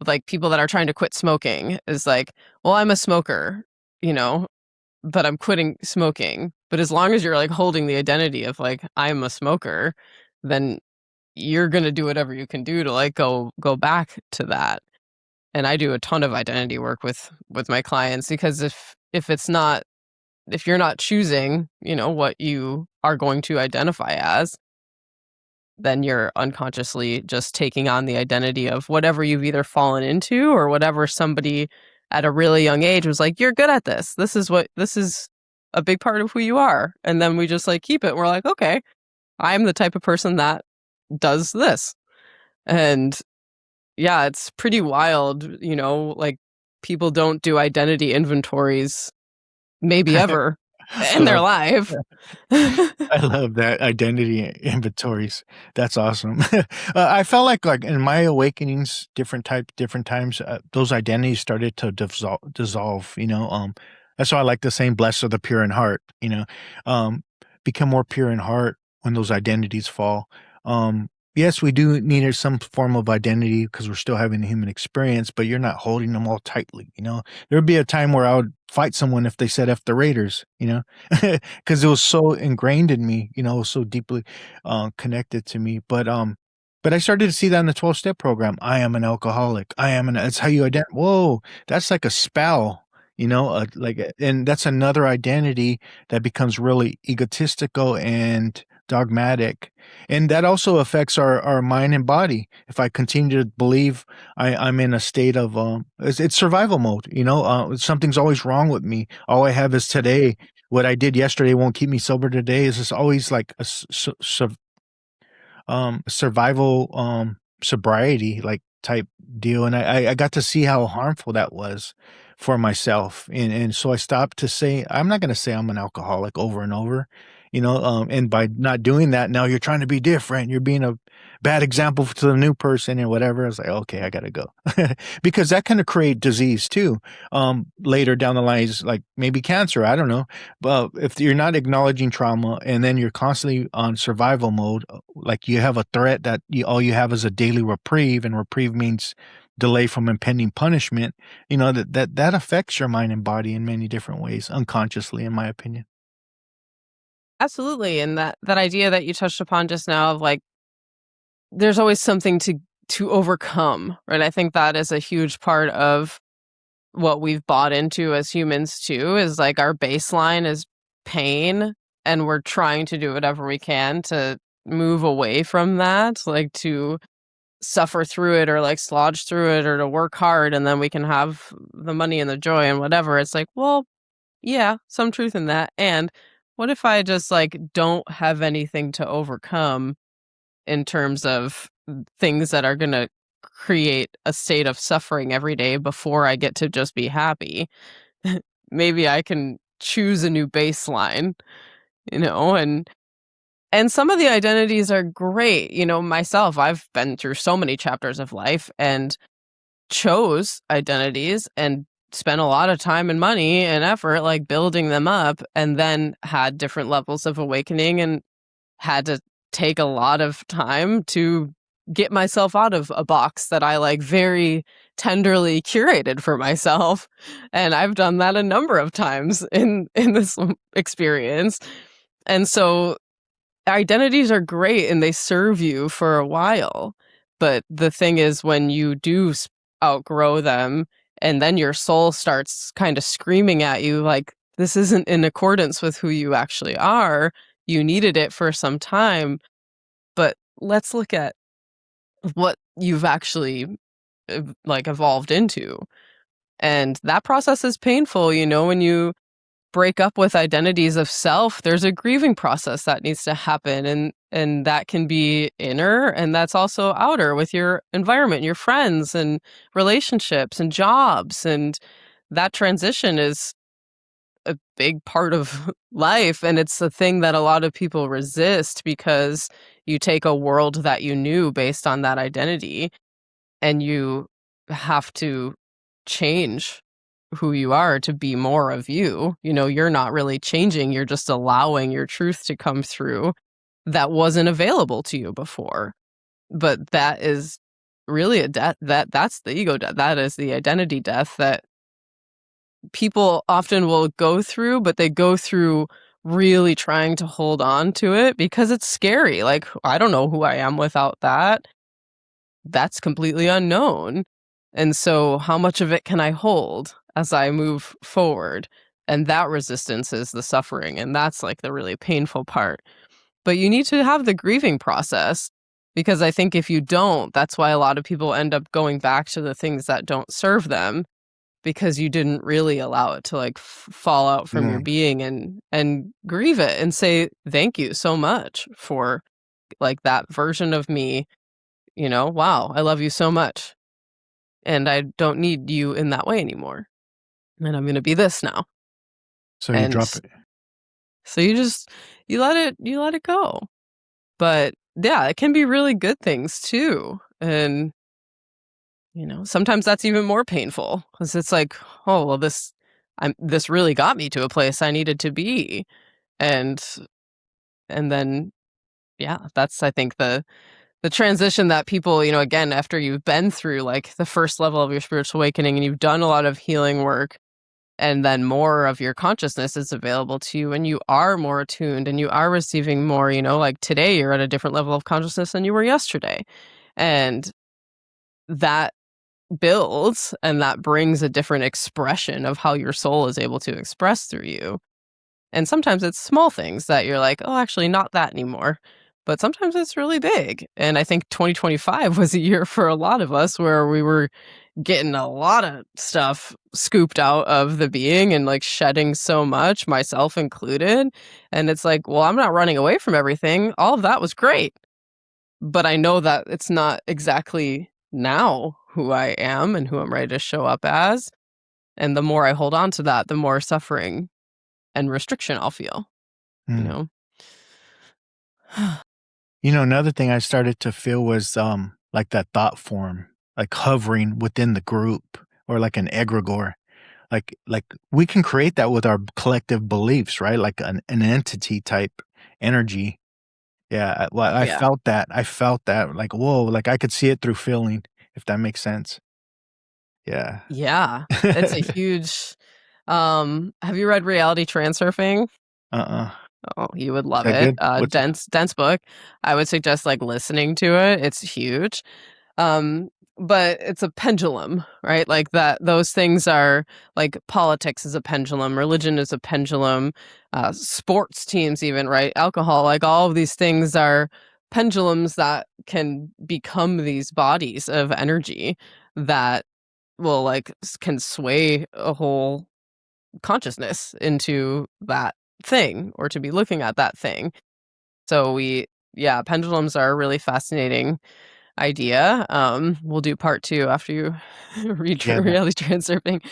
Like people that are trying to quit smoking is like, well, I'm a smoker, but I'm quitting smoking. But as long as you're like holding the identity of like, I'm a smoker, then you're going to do whatever you can do to like go back to that. And I do a ton of identity work with my clients, because if you're not choosing, what you are going to identify as, then you're unconsciously just taking on the identity of whatever you've either fallen into or whatever somebody at a really young age was like, you're good at this. This is a big part of who you are. And then we just like keep it. We're like, okay, I'm the type of person that does this. And yeah, it's pretty wild, like people don't do identity inventories maybe ever I in their love life. I love that identity inventories. That's awesome. I felt like in my awakenings, different times, those identities started to dissolve. That's why I like the saying, "Blessed are the pure in heart." Um, become more pure in heart when those identities fall. Yes, we do need some form of identity because we're still having the human experience, but you're not holding them all tightly. There would be a time where I would fight someone if they said "F the Raiders," because it was so ingrained in me, so deeply connected to me. But I started to see that in the 12-step program. I am an alcoholic. That's how you identify. Whoa, that's like a spell, and that's another identity that becomes really egotistical and dogmatic. And that also affects our mind and body. If I continue to believe I'm in a state of it's survival mode. Something's always wrong with me. All I have is today. What I did yesterday won't keep me sober today. Is just always like a survival sobriety like type deal, and I got to see how harmful that was for myself, and so I stopped to say I'm not going to say I'm an alcoholic over and over. And by not doing that, now you're trying to be different, you're being a bad example to the new person and whatever. I was like, okay, I gotta go. Because that kind of create disease too, later down the line, is like maybe cancer, I don't know. But if you're not acknowledging trauma and then you're constantly on survival mode, like you have a threat that all you have is a daily reprieve, and reprieve means delay from impending punishment, that affects your mind and body in many different ways, unconsciously, in my opinion. Absolutely. And that idea that you touched upon just now of like, there's always something to overcome, right? I think that is a huge part of what we've bought into as humans too, is like our baseline is pain, and we're trying to do whatever we can to move away from that, like to suffer through it or like slodge through it or to work hard, and then we can have the money and the joy and whatever. It's like, well, yeah, some truth in that. And what if I just like don't have anything to overcome in terms of things that are going to create a state of suffering every day before I get to just be happy. Maybe I can choose a new baseline, and some of the identities are great. Myself, I've been through so many chapters of life and chose identities and spent a lot of time and money and effort like building them up, and then had different levels of awakening and had to take a lot of time to get myself out of a box that I like very tenderly curated for myself. And I've done that a number of times in this experience. And so identities are great and they serve you for a while. But the thing is, when you do outgrow them, and then your soul starts kind of screaming at you like, this isn't in accordance with who you actually are. You needed it for some time, but let's look at what you've actually evolved into. And that process is painful. When you break up with identities of self, there's a grieving process that needs to happen, and that can be inner, and that's also outer with your environment, your friends and relationships and jobs. And that transition is a big part of life, and it's a thing that a lot of people resist because you take a world that you knew based on that identity, and you have to change who you are to be more of you. You're not really changing, you're just allowing your truth to come through that wasn't available to you before. But that is really a death. That's the ego death. That is the identity death that people often will go through, but they go through really trying to hold on to it because it's scary. Like, I don't know who I am without that. That's completely unknown. And so how much of it can I hold as I move forward? And that resistance is the suffering. And that's like the really painful part. But you need to have the grieving process, because I think if you don't, that's why a lot of people end up going back to the things that don't serve them, because you didn't really allow it to like fall out from your being and grieve it and say, thank you so much for like that version of me. Wow, I love you so much. And I don't need you in that way anymore. And I'm going to be this now. So you drop it. So you let it go. But yeah, it can be really good things too. And sometimes that's even more painful, because it's like, oh, well, this really got me to a place I needed to be. And then yeah, that's, I think, the transition that people, again, after you've been through like the first level of your spiritual awakening and you've done a lot of healing work, and then more of your consciousness is available to you and you are more attuned and you are receiving more, like today you're at a different level of consciousness than you were yesterday. And that builds, and that brings a different expression of how your soul is able to express through you. And sometimes it's small things that you're like, oh, actually not that anymore. But sometimes it's really big. And I think 2025 was a year for a lot of us where we were getting a lot of stuff scooped out of the being and like shedding so much, myself included. And it's like, well, I'm not running away from everything. All of that was great. But I know that it's not exactly now who I am and who I'm ready to show up as. And the more I hold on to that, the more suffering and restriction I'll feel, you know? Another thing I started to feel was like that thought form, like hovering within the group, or like an egregore. Like we can create that with our collective beliefs, right? Like an entity type energy. Yeah. Well, I felt that. Like, whoa, like I could see it through feeling, if that makes sense. Yeah. Yeah. It's a huge have you read Reality Transurfing? Oh, you would love it. Dense book. I would suggest like listening to it. It's huge. But it's a pendulum, right? Like that, those things are like politics is a pendulum, religion is a pendulum, sports teams even, right? Alcohol, like all of these things are pendulums that can become these bodies of energy that will like can sway a whole consciousness into that thing, or to be looking at that thing. So pendulums are really fascinating. idea. We'll do part 2 after you read Yeah. reality transurfing.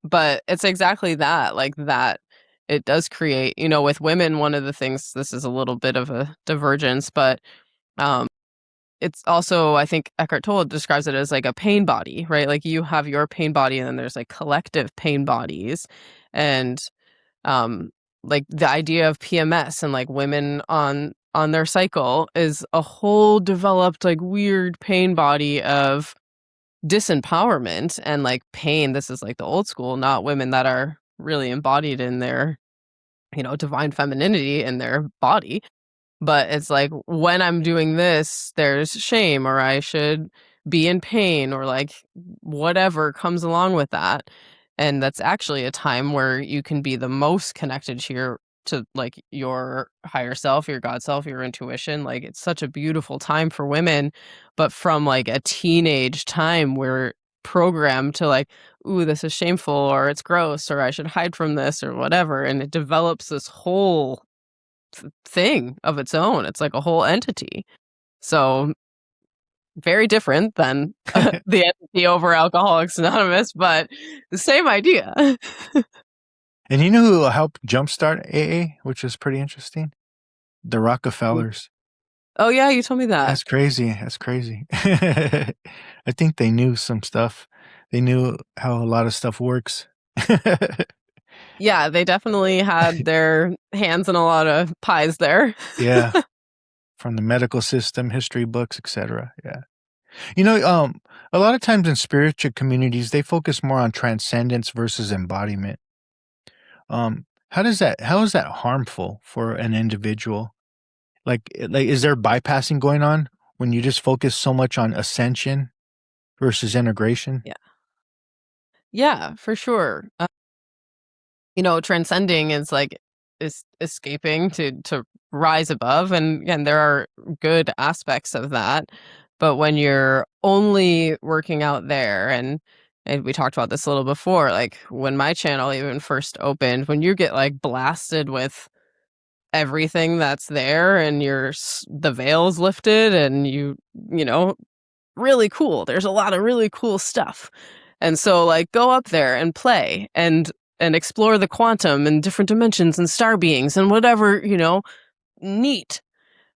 But it's exactly that, like that it does create, with women, one of the things, this is a little bit of a divergence, but um, it's also, I think Eckhart Tolle describes it as like a pain body, right? Like you have your pain body and then there's like collective pain bodies. And um, like the idea of PMS and like women on their cycle is a whole developed like weird pain body of disempowerment and like pain. This is like the old school, not women that are really embodied in their, divine femininity in their body. But it's like when I'm doing this, there's shame, or I should be in pain, or like whatever comes along with that. And that's actually a time where you can be the most connected to like your higher self, your God self, your intuition. Like it's such a beautiful time for women, but from like a teenage time we're programmed to like, ooh, this is shameful, or it's gross, or I should hide from this, or whatever. And it develops this whole thing of its own. It's like a whole entity. So very different than the entity over Alcoholics Anonymous, but the same idea. And you know who helped jumpstart AA, which is pretty interesting? The Rockefellers. Oh yeah, you told me that. That's crazy. That's crazy. I think they knew some stuff. They knew how a lot of stuff works. Yeah, they definitely had their hands in a lot of pies there. Yeah. From the medical system, history books, etc. Yeah. A lot of times in spiritual communities, they focus more on transcendence versus embodiment. How is that harmful for an individual? Like, is there bypassing going on when you just focus so much on ascension versus integration? Yeah. Yeah, for sure. Transcending is escaping to rise above, and there are good aspects of that. But when you're only working out there, and we talked about this a little before, like when my channel even first opened, when you get like blasted with everything that's there, and the veil's lifted, and really cool. There's a lot of really cool stuff. And so like go up there and play and explore the quantum and different dimensions and star beings and whatever, neat.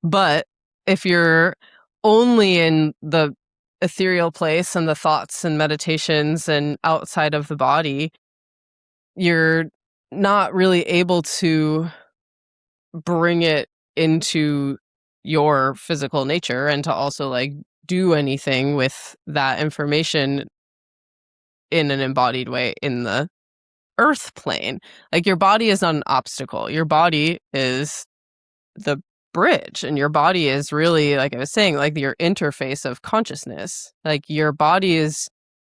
But if you're only in the ethereal place and the thoughts and meditations and outside of the body, you're not really able to bring it into your physical nature and to also like do anything with that information in an embodied way in the earth plane. Like your body is not an obstacle. Your body is the bridge, and your body is really, like I was saying, like your interface of consciousness. Like your body is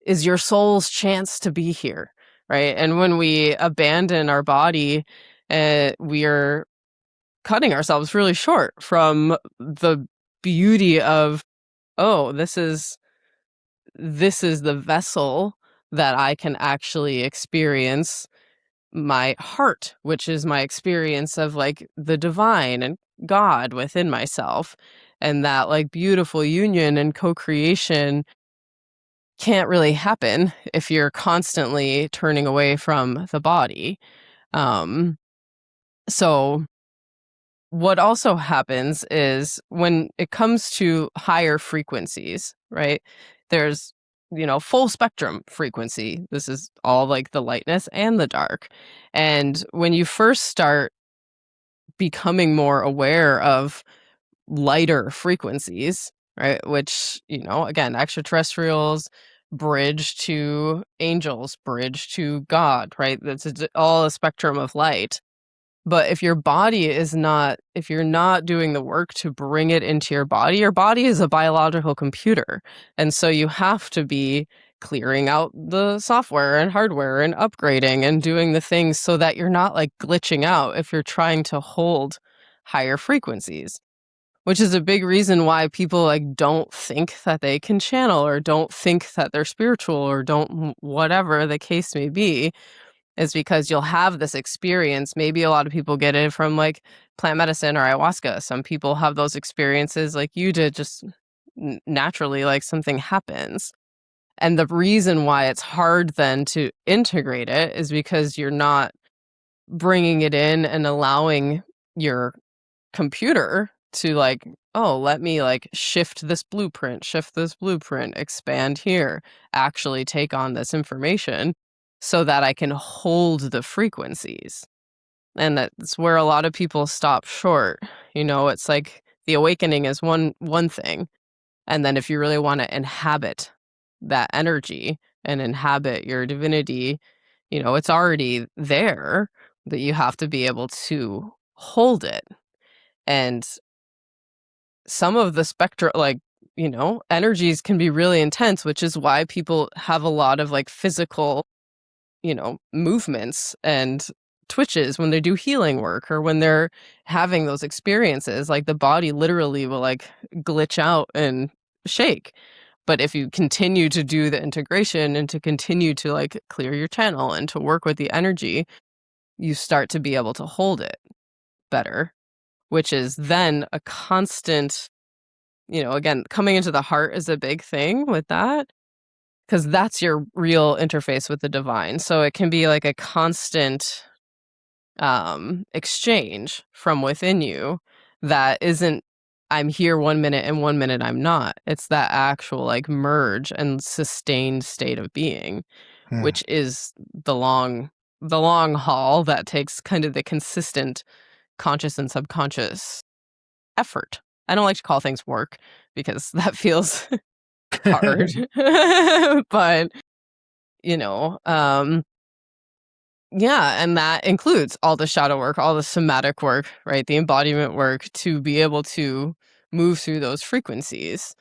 your soul's chance to be here, right? And when we abandon our body, we are cutting ourselves really short from the beauty of, oh, this is the vessel that I can actually experience my heart, which is my experience of like the divine and God within myself. And that like beautiful union and co-creation can't really happen if you're constantly turning away from the body. So what also happens is when it comes to higher frequencies, right? There's, full spectrum frequency. This is all like the lightness and the dark. And when you first start becoming more aware of lighter frequencies, right? Which, again, extraterrestrials bridge to angels, bridge to God, right? That's all a spectrum of light. But if you're not doing the work to bring it into your body is a biological computer. And so you have to be clearing out the software and hardware and upgrading and doing the things so that you're not like glitching out if you're trying to hold higher frequencies, which is a big reason why people like don't think that they can channel, or don't think that they're spiritual, or don't, whatever the case may be, is because you'll have this experience. Maybe a lot of people get it from like plant medicine or ayahuasca. Some people have those experiences like you did, just naturally, like something happens. And the reason why it's hard then to integrate it is because you're not bringing it in and allowing your computer to like, oh, let me like shift this blueprint, expand here, actually take on this information so that I can hold the frequencies. And that's where a lot of people stop short. It's like the awakening is one thing. And then if you really want to inhabit that energy and inhabit your divinity, it's already there, that you have to be able to hold it. And some of the spectra, like, energies can be really intense, which is why people have a lot of like physical, movements and twitches when they do healing work or when they're having those experiences. Like the body literally will like glitch out and shake. But if you continue to do the integration and to continue to like clear your channel and to work with the energy, you start to be able to hold it better, which is then a constant, again, coming into the heart is a big thing with that, because that's your real interface with the divine. So it can be like a constant exchange from within you that isn't, I'm here 1 minute and 1 minute I'm not. It's that actual like merge and sustained state of being, which is the long haul that takes kind of the consistent conscious and subconscious effort. I don't like to call things work because that feels hard. But, yeah, and that includes all the shadow work, all the somatic work, right? The embodiment work to be able to move through those frequencies.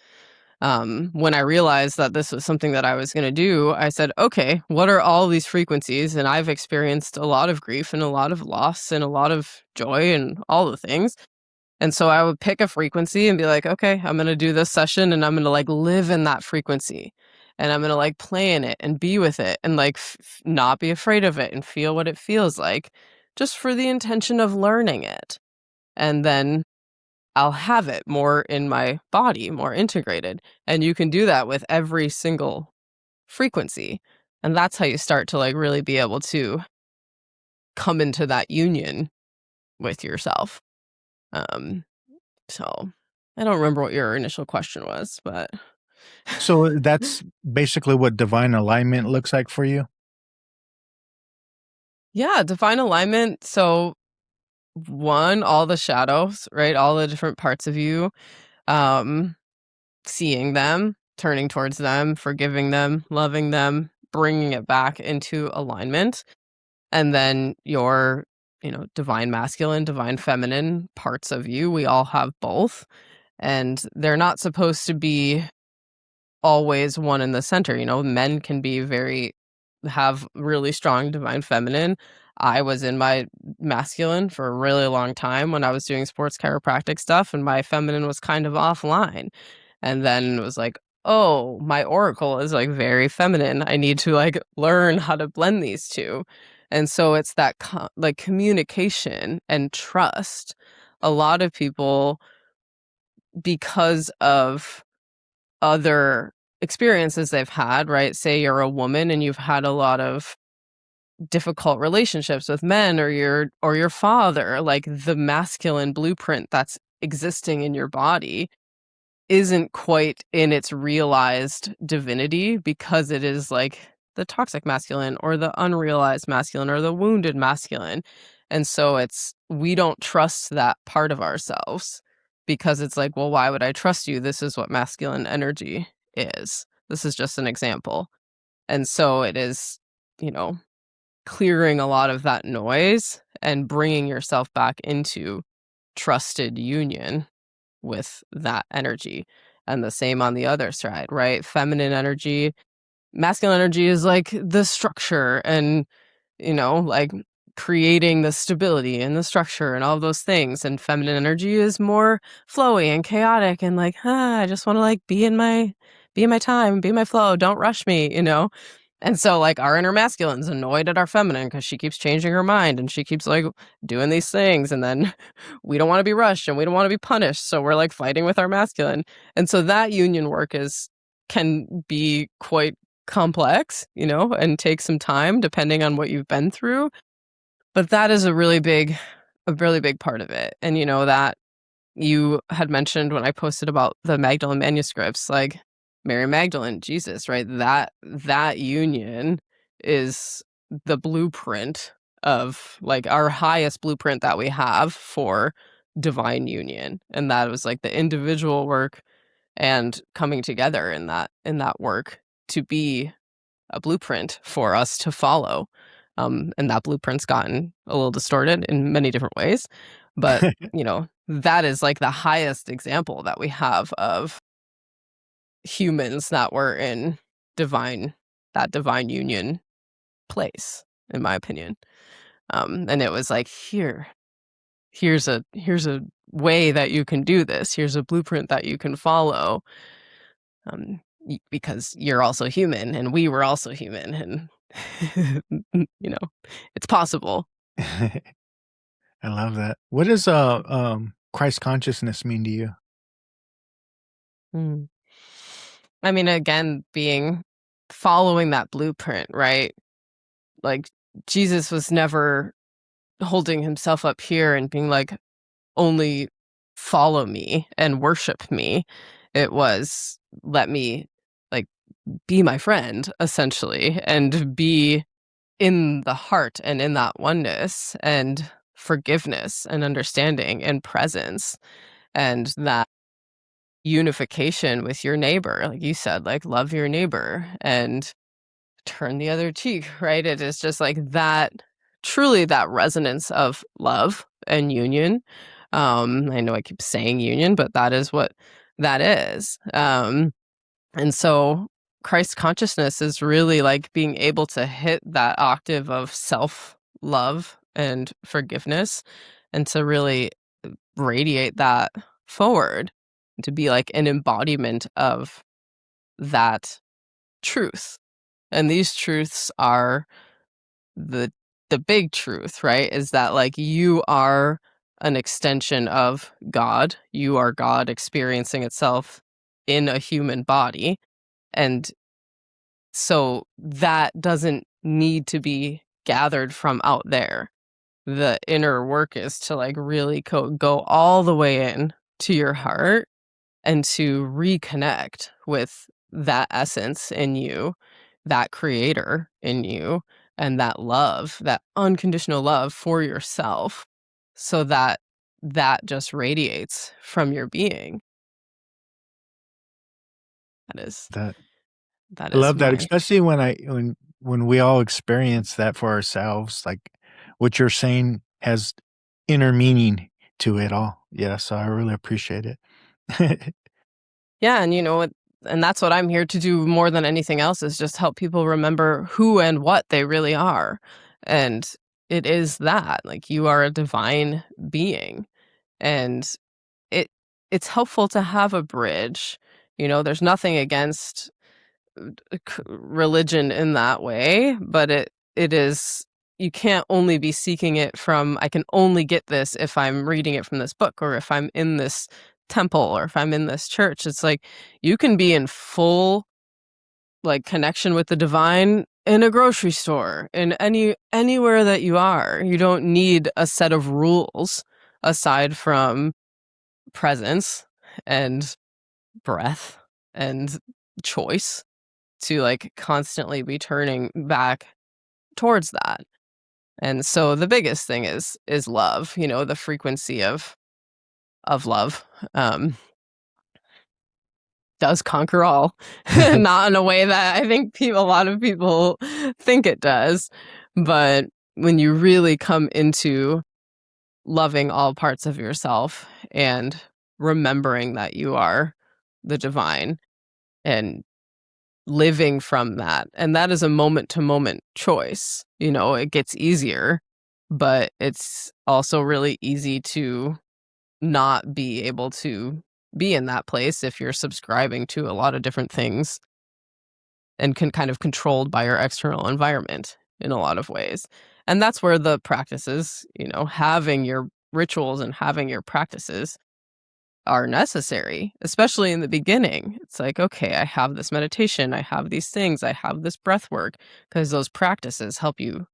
When I realized that this was something that I was going to do, I said, okay, what are all these frequencies? And I've experienced a lot of grief and a lot of loss and a lot of joy and all the things. And so I would pick a frequency and be like, okay, I'm going to do this session and I'm going to like live in that frequency. And I'm going to like play in it and be with it and like not be afraid of it and feel what it feels like, just for the intention of learning it. And then I'll have it more in my body, more integrated. And you can do that with every single frequency. And that's how you start to like really be able to come into that union with yourself. So I don't remember what your initial question was, but So that's basically what divine alignment looks like for you? yeah, divine alignment. So one, all the shadows, right? All the different parts of you, seeing them, turning towards them, forgiving them, loving them, bringing it back into alignment. And then your, divine masculine, divine feminine parts of you, we all have both. And they're not supposed to be always one in the center. Men can be have really strong divine feminine. I was in my masculine for a really long time when I was doing sports chiropractic stuff, and my feminine was kind of offline. And then it was like, oh, my oracle is like very feminine. I need to like learn how to blend these two. And so it's that like communication and trust. A lot of people, because of other experiences they've had, right? Say you're a woman and you've had a lot of difficult relationships with men or your father, like the masculine blueprint that's existing in your body isn't quite in its realized divinity, because it is like the toxic masculine or the unrealized masculine or the wounded masculine. And so we don't trust that part of ourselves, because it's like, well, why would I trust you? This is what masculine energy is. This is just an example. And so it is, clearing a lot of that noise and bringing yourself back into trusted union with that energy. And the same on the other side, right? Feminine energy, masculine energy is like the structure and, like creating the stability and the structure and all of those things. And feminine energy is more flowy and chaotic and like, I just want to like be in my time, be in my flow. Don't rush me, And so, like, our inner masculine's annoyed at our feminine because she keeps changing her mind and she keeps, like, doing these things, and then we don't wanna be rushed and we don't wanna be punished, so we're, like, fighting with our masculine. And so that union work can be quite complex, and take some time depending on what you've been through, but that is a really big part of it. And, that you had mentioned when I posted about the Magdalene manuscripts, like Mary Magdalene, Jesus, right? That union is the blueprint of, like, our highest blueprint that we have for divine union. And that was like the individual work and coming together in that work to be a blueprint for us to follow. And that blueprint's gotten a little distorted in many different ways. But, that is like the highest example that we have of humans that were in that divine union place, in my opinion. And it was like, here's a way that you can do this. Here's a blueprint that you can follow. Because you're also human and we were also human, and it's possible. I love that. What does Christ consciousness mean to you? Mm. I mean, again, following that blueprint, right? Like, Jesus was never holding himself up here and being like, only follow me and worship me. It was, let me, like, be my friend, essentially, and be in the heart and in that oneness and forgiveness and understanding and presence, and that unification with your neighbor, like you said, like, love your neighbor and turn the other cheek, right? It is just like that, truly that resonance of love and union. I know I keep saying union, but that is what that is. And so Christ consciousness is really like being able to hit that octave of self love and forgiveness, and to really radiate that forward, to be like an embodiment of that truth. And these truths are the big truth, right? Is that, like, you are an extension of God. You are God experiencing itself in a human body. And so that doesn't need to be gathered from out there. The inner work is to, like, really go all the way in to your heart and to reconnect with that essence in you, that creator in you, and that love, that unconditional love for yourself, so that that just radiates from your being. That is That that I is love that, my especially when we all experience that for ourselves. Like what you're saying has inner meaning to it all. Yeah, so I really appreciate it. Yeah, and and that's what I'm here to do more than anything else, is just help people remember who and what they really are. And it is that, like, you are a divine being, and it it's helpful to have a bridge. There's nothing against religion in that way, but it is, you can't only be seeking it from, I can only get this if I'm reading it from this book, or if I'm in this temple, or if I'm in this church. It's like, you can be in full, like, connection with the divine in a grocery store, in anywhere that you are. You don't need a set of rules aside from presence and breath and choice, to, like, constantly be turning back towards that. And so the biggest thing is love, the frequency of love, does conquer all. Not in a way that I think a lot of people think it does, but when you really come into loving all parts of yourself and remembering that you are the divine, and living from that, and that is a moment to moment choice. It gets easier, but it's also really easy to not be able to be in that place if you're subscribing to a lot of different things and kind of controlled by your external environment in a lot of ways. And that's where the practices, having your rituals and having your practices are necessary, especially in the beginning. It's like, okay, I have this meditation, I have these things, I have this breath work, because those practices help you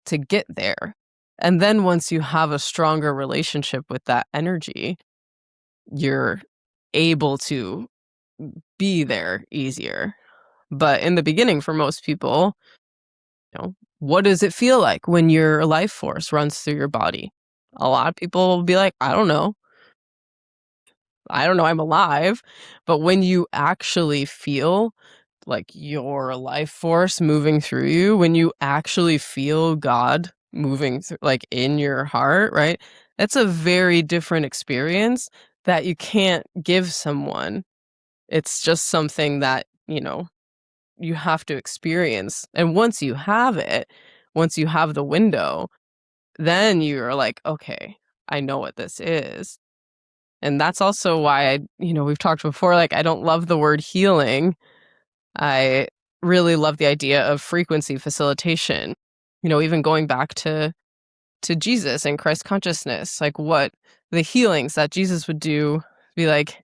to get there. And then once you have a stronger relationship with that energy, you're able to be there easier. But in the beginning, for most people, what does it feel like when your life force runs through your body? A lot of people will be like, I don't know, I'm alive. But when you actually feel like your life force moving through you, when you actually feel God moving through, like in your heart, right? That's a very different experience that you can't give someone. It's just something that, you have to experience. And once you have it, once you have the window, then you're like, okay, I know what this is. And that's also why we've talked before, like, I don't love the word healing. I really love the idea of frequency facilitation. Even going back to Jesus and Christ consciousness, like what the healings that Jesus would do, be like,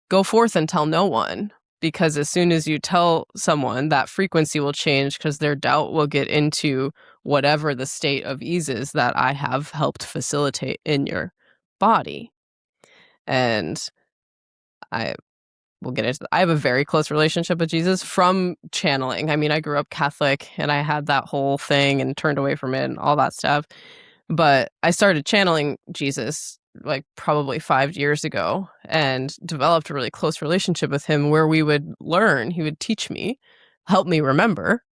go forth and tell no one. Because as soon as you tell someone, that frequency will change, because their doubt will get into whatever the state of ease is that I have helped facilitate in your body. And I will get into I have a very close relationship with Jesus from channeling. I mean, I grew up Catholic and I had that whole thing and turned away from it and all that stuff. But I started channeling Jesus like probably 5 years ago and developed a really close relationship with him, where we would learn, he would teach me, help me remember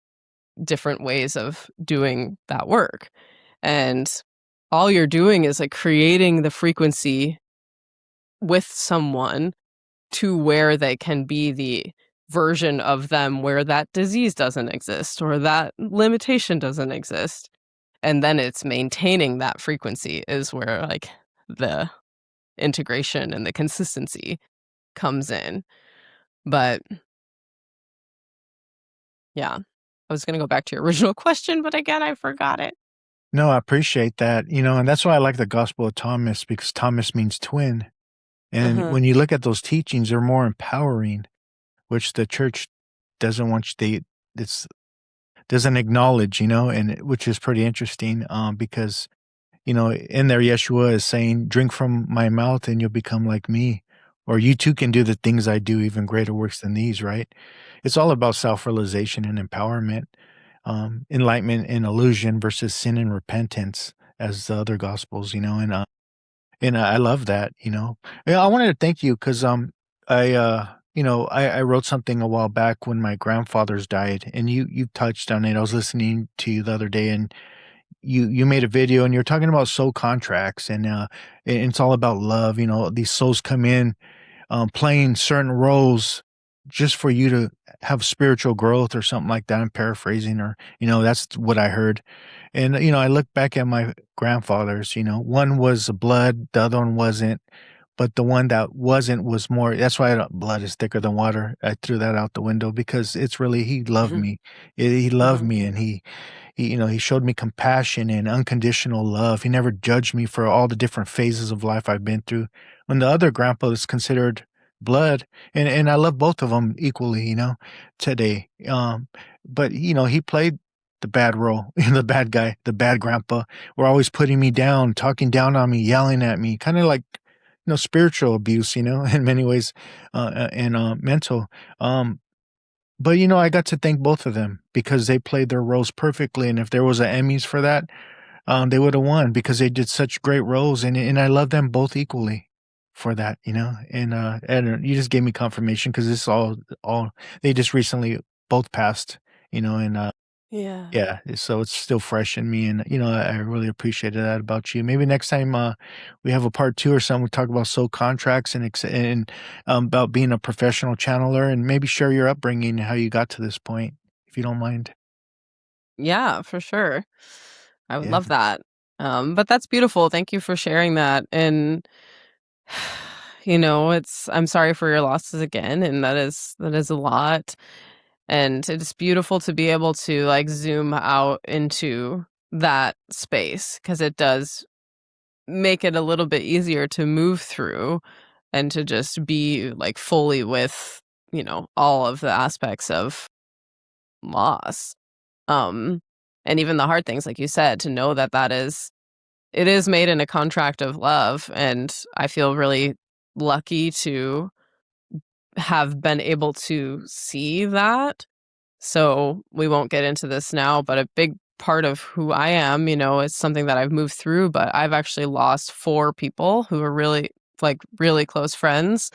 different ways of doing that work. And all you're doing is like creating the frequency with someone to where they can be the version of them where that disease doesn't exist or that limitation doesn't exist. And then it's maintaining that frequency is where like the integration and the consistency comes in. But yeah, I was going to go back to your original question, but again, I forgot it. No, I appreciate that. And that's why I like the Gospel of Thomas, because Thomas means twin. And Uh-huh. when you look at those teachings, they're more empowering, which the church doesn't want you to, it's doesn't acknowledge, which is pretty interesting, because, in there, Yeshua is saying, drink from my mouth and you'll become like me. Or you too can do the things I do, even greater works than these, right? It's all about self-realization and empowerment, enlightenment and illusion versus sin and repentance as the other gospels, and I love that, Yeah, I wanted to thank you because I wrote something a while back when my grandfathers died, and you touched on it. I was listening to you the other day, and you made a video, and you're talking about soul contracts, and it's all about love. These souls come in, playing certain roles just for you to have spiritual growth or something like that. I'm paraphrasing, or that's what I heard. And I look back at my grandfathers. One was blood, the other one wasn't. But the one that wasn't was more. That's why blood is thicker than water. I threw that out the window because it's really he loved Mhm. me. He loved Mhm. me, and he showed me compassion and unconditional love. He never judged me for all the different phases of life I've been through. When the other grandpa is considered blood, and I love both of them equally, today. But he played the bad role, the bad guy, the bad grandpa. Were always putting me down, talking down on me, yelling at me, kind of like spiritual abuse, in many ways, and mental. Um, but I got to thank both of them because they played their roles perfectly. And if there was a Emmys for that, they would have won because they did such great roles, and I love them both equally for that, and you just gave me confirmation because this all they just recently both passed, and Yeah. yeah, so it's still fresh in me, and I really appreciated that about you. Maybe next time we have a part two or something, we talk about soul contracts and about being a professional channeler, and maybe share your upbringing and how you got to this point, if you don't mind. Yeah, for sure. I would Yeah. love that. But that's beautiful. Thank you for sharing that. And I'm sorry for your losses again, and that is a lot. And it's beautiful to be able to like zoom out into that space, because it does make it a little bit easier to move through and to just be like fully with, all of the aspects of loss. Um and even the hard things, like you said, to know that it is made in a contract of love. And I feel really lucky to have been able to see that. So we won't get into this now, but a big part of who I am, is something that I've moved through, but I've actually lost 4 people who were really, like, really close friends.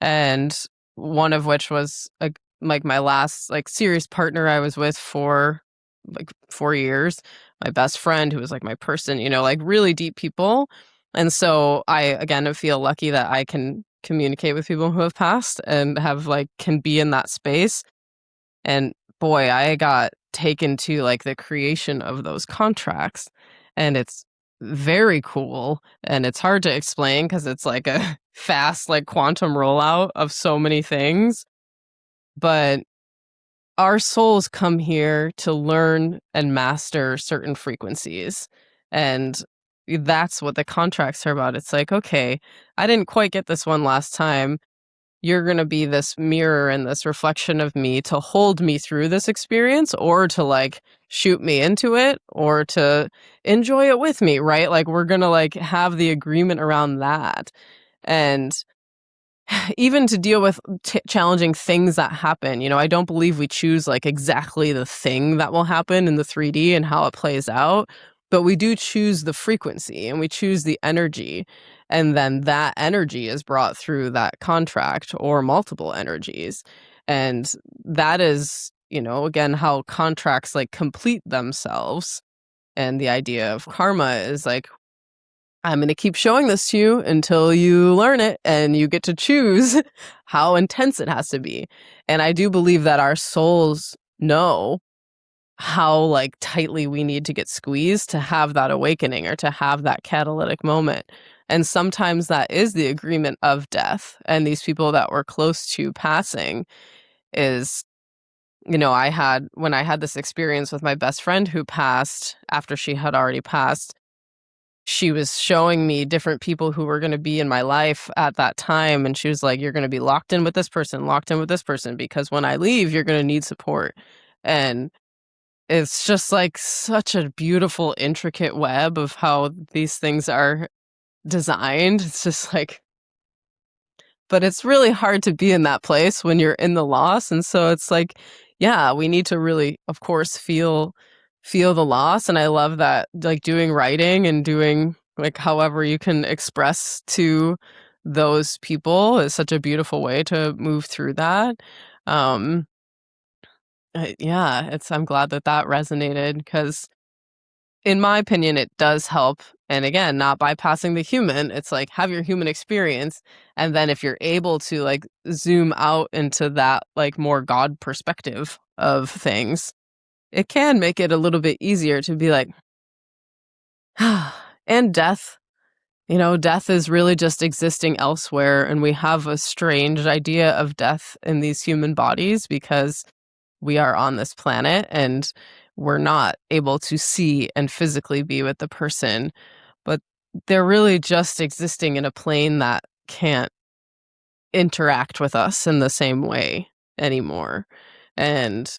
And one of which was like my last like serious partner I was with for like 4 years, my best friend who was like my person, like really deep people. And so I again feel lucky that I can communicate with people who have passed and have like can be in that space. And boy, I got taken to like the creation of those contracts, and it's very cool, and it's hard to explain because it's like a fast like quantum rollout of so many things. But our souls come here to learn and master certain frequencies. And that's what the contracts are about. It's like, okay, I didn't quite get this one last time. You're going to be this mirror and this reflection of me to hold me through this experience, or to like shoot me into it, or to enjoy it with me, right? Like we're going to like have the agreement around that. And even to deal with challenging things that happen, I don't believe we choose like exactly the thing that will happen in the 3D and how it plays out, but we do choose the frequency and we choose the energy. And then that energy is brought through that contract or multiple energies. And that is, again, how contracts like complete themselves. And the idea of karma is like, I'm going to keep showing this to you until you learn it and you get to choose how intense it has to be. And I do believe that our souls know how like tightly we need to get squeezed to have that awakening or to have that catalytic moment. And sometimes that is the agreement of death. And these people that were close to passing is, when I had this experience with my best friend who passed after she had already passed, she was showing me different people who were going to be in my life at that time. And she was like, you're going to be locked in with this person, because when I leave, you're going to need support. And it's just like such a beautiful, intricate web of how these things are designed. It's just like, but it's really hard to be in that place when you're in the loss. And so it's like, yeah, we need to really, of course, feel the loss. And I love that, like doing writing and doing like however you can express to those people is such a beautiful way to move through that. um yeah, I'm glad that resonated, because in my opinion, it does help. And again, not bypassing the human, it's like have your human experience. And then if you're able to like zoom out into that like more God perspective of things, it can make it a little bit easier to be like, and death, death is really just existing elsewhere. And we have a strange idea of death in these human bodies because we are on this planet and we're not able to see and physically be with the person, but they're really just existing in a plane that can't interact with us in the same way anymore. And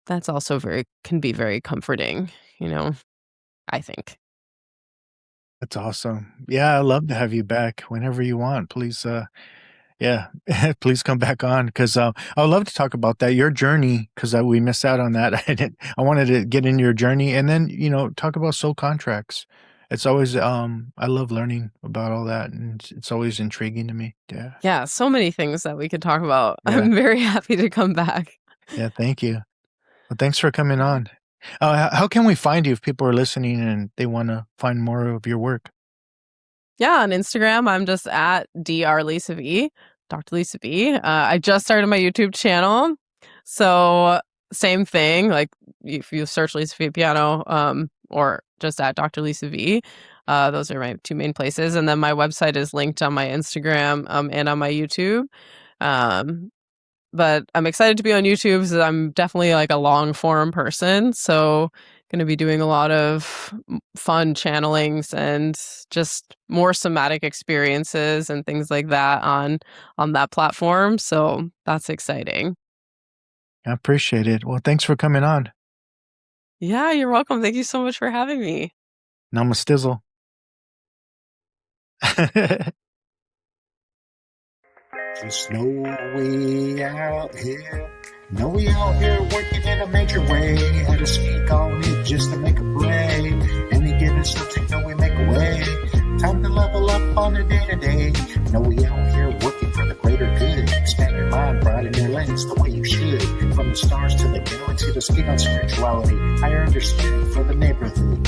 that's also can be very comforting, I think. That's awesome. Yeah, I love to have you back whenever you want. Please, yeah, please come back on because I would love to talk about that, your journey, because we missed out on that. I wanted to get in your journey and then, talk about soul contracts. It's always, I love learning about all that, and it's always intriguing to me. Yeah. Yeah, so many things that we could talk about. Yeah. I'm very happy to come back. Yeah. Thank you. Well, thanks for coming on. How can we find you if people are listening and they want to find more of your work? Yeah, on Instagram, I'm just at Dr. Lisa V. Dr. Lisa V. I just started my YouTube channel. So same thing, like if you search Lisa Viapiano, or just at Dr. Lisa V, those are my 2 main places. And then my website is linked on my Instagram and on my YouTube. Um, but I'm excited to be on YouTube because I'm definitely like a long form person. So going to be doing a lot of fun channelings and just more somatic experiences and things like that on that platform. So that's exciting. I appreciate it. Well, thanks for coming on. Yeah, you're welcome. Thank you so much for having me. Namastizzle. Just know we out here. Know we out here working in a major way. Had to speak on it just to make a play. Any given subject, know we make a way. Time to level up on the day-to-day. Know we out here working for the greater good. Expand your mind, broaden your lens the way you should. From the stars to the galaxy to speak on spirituality. Higher understanding for the neighborhood.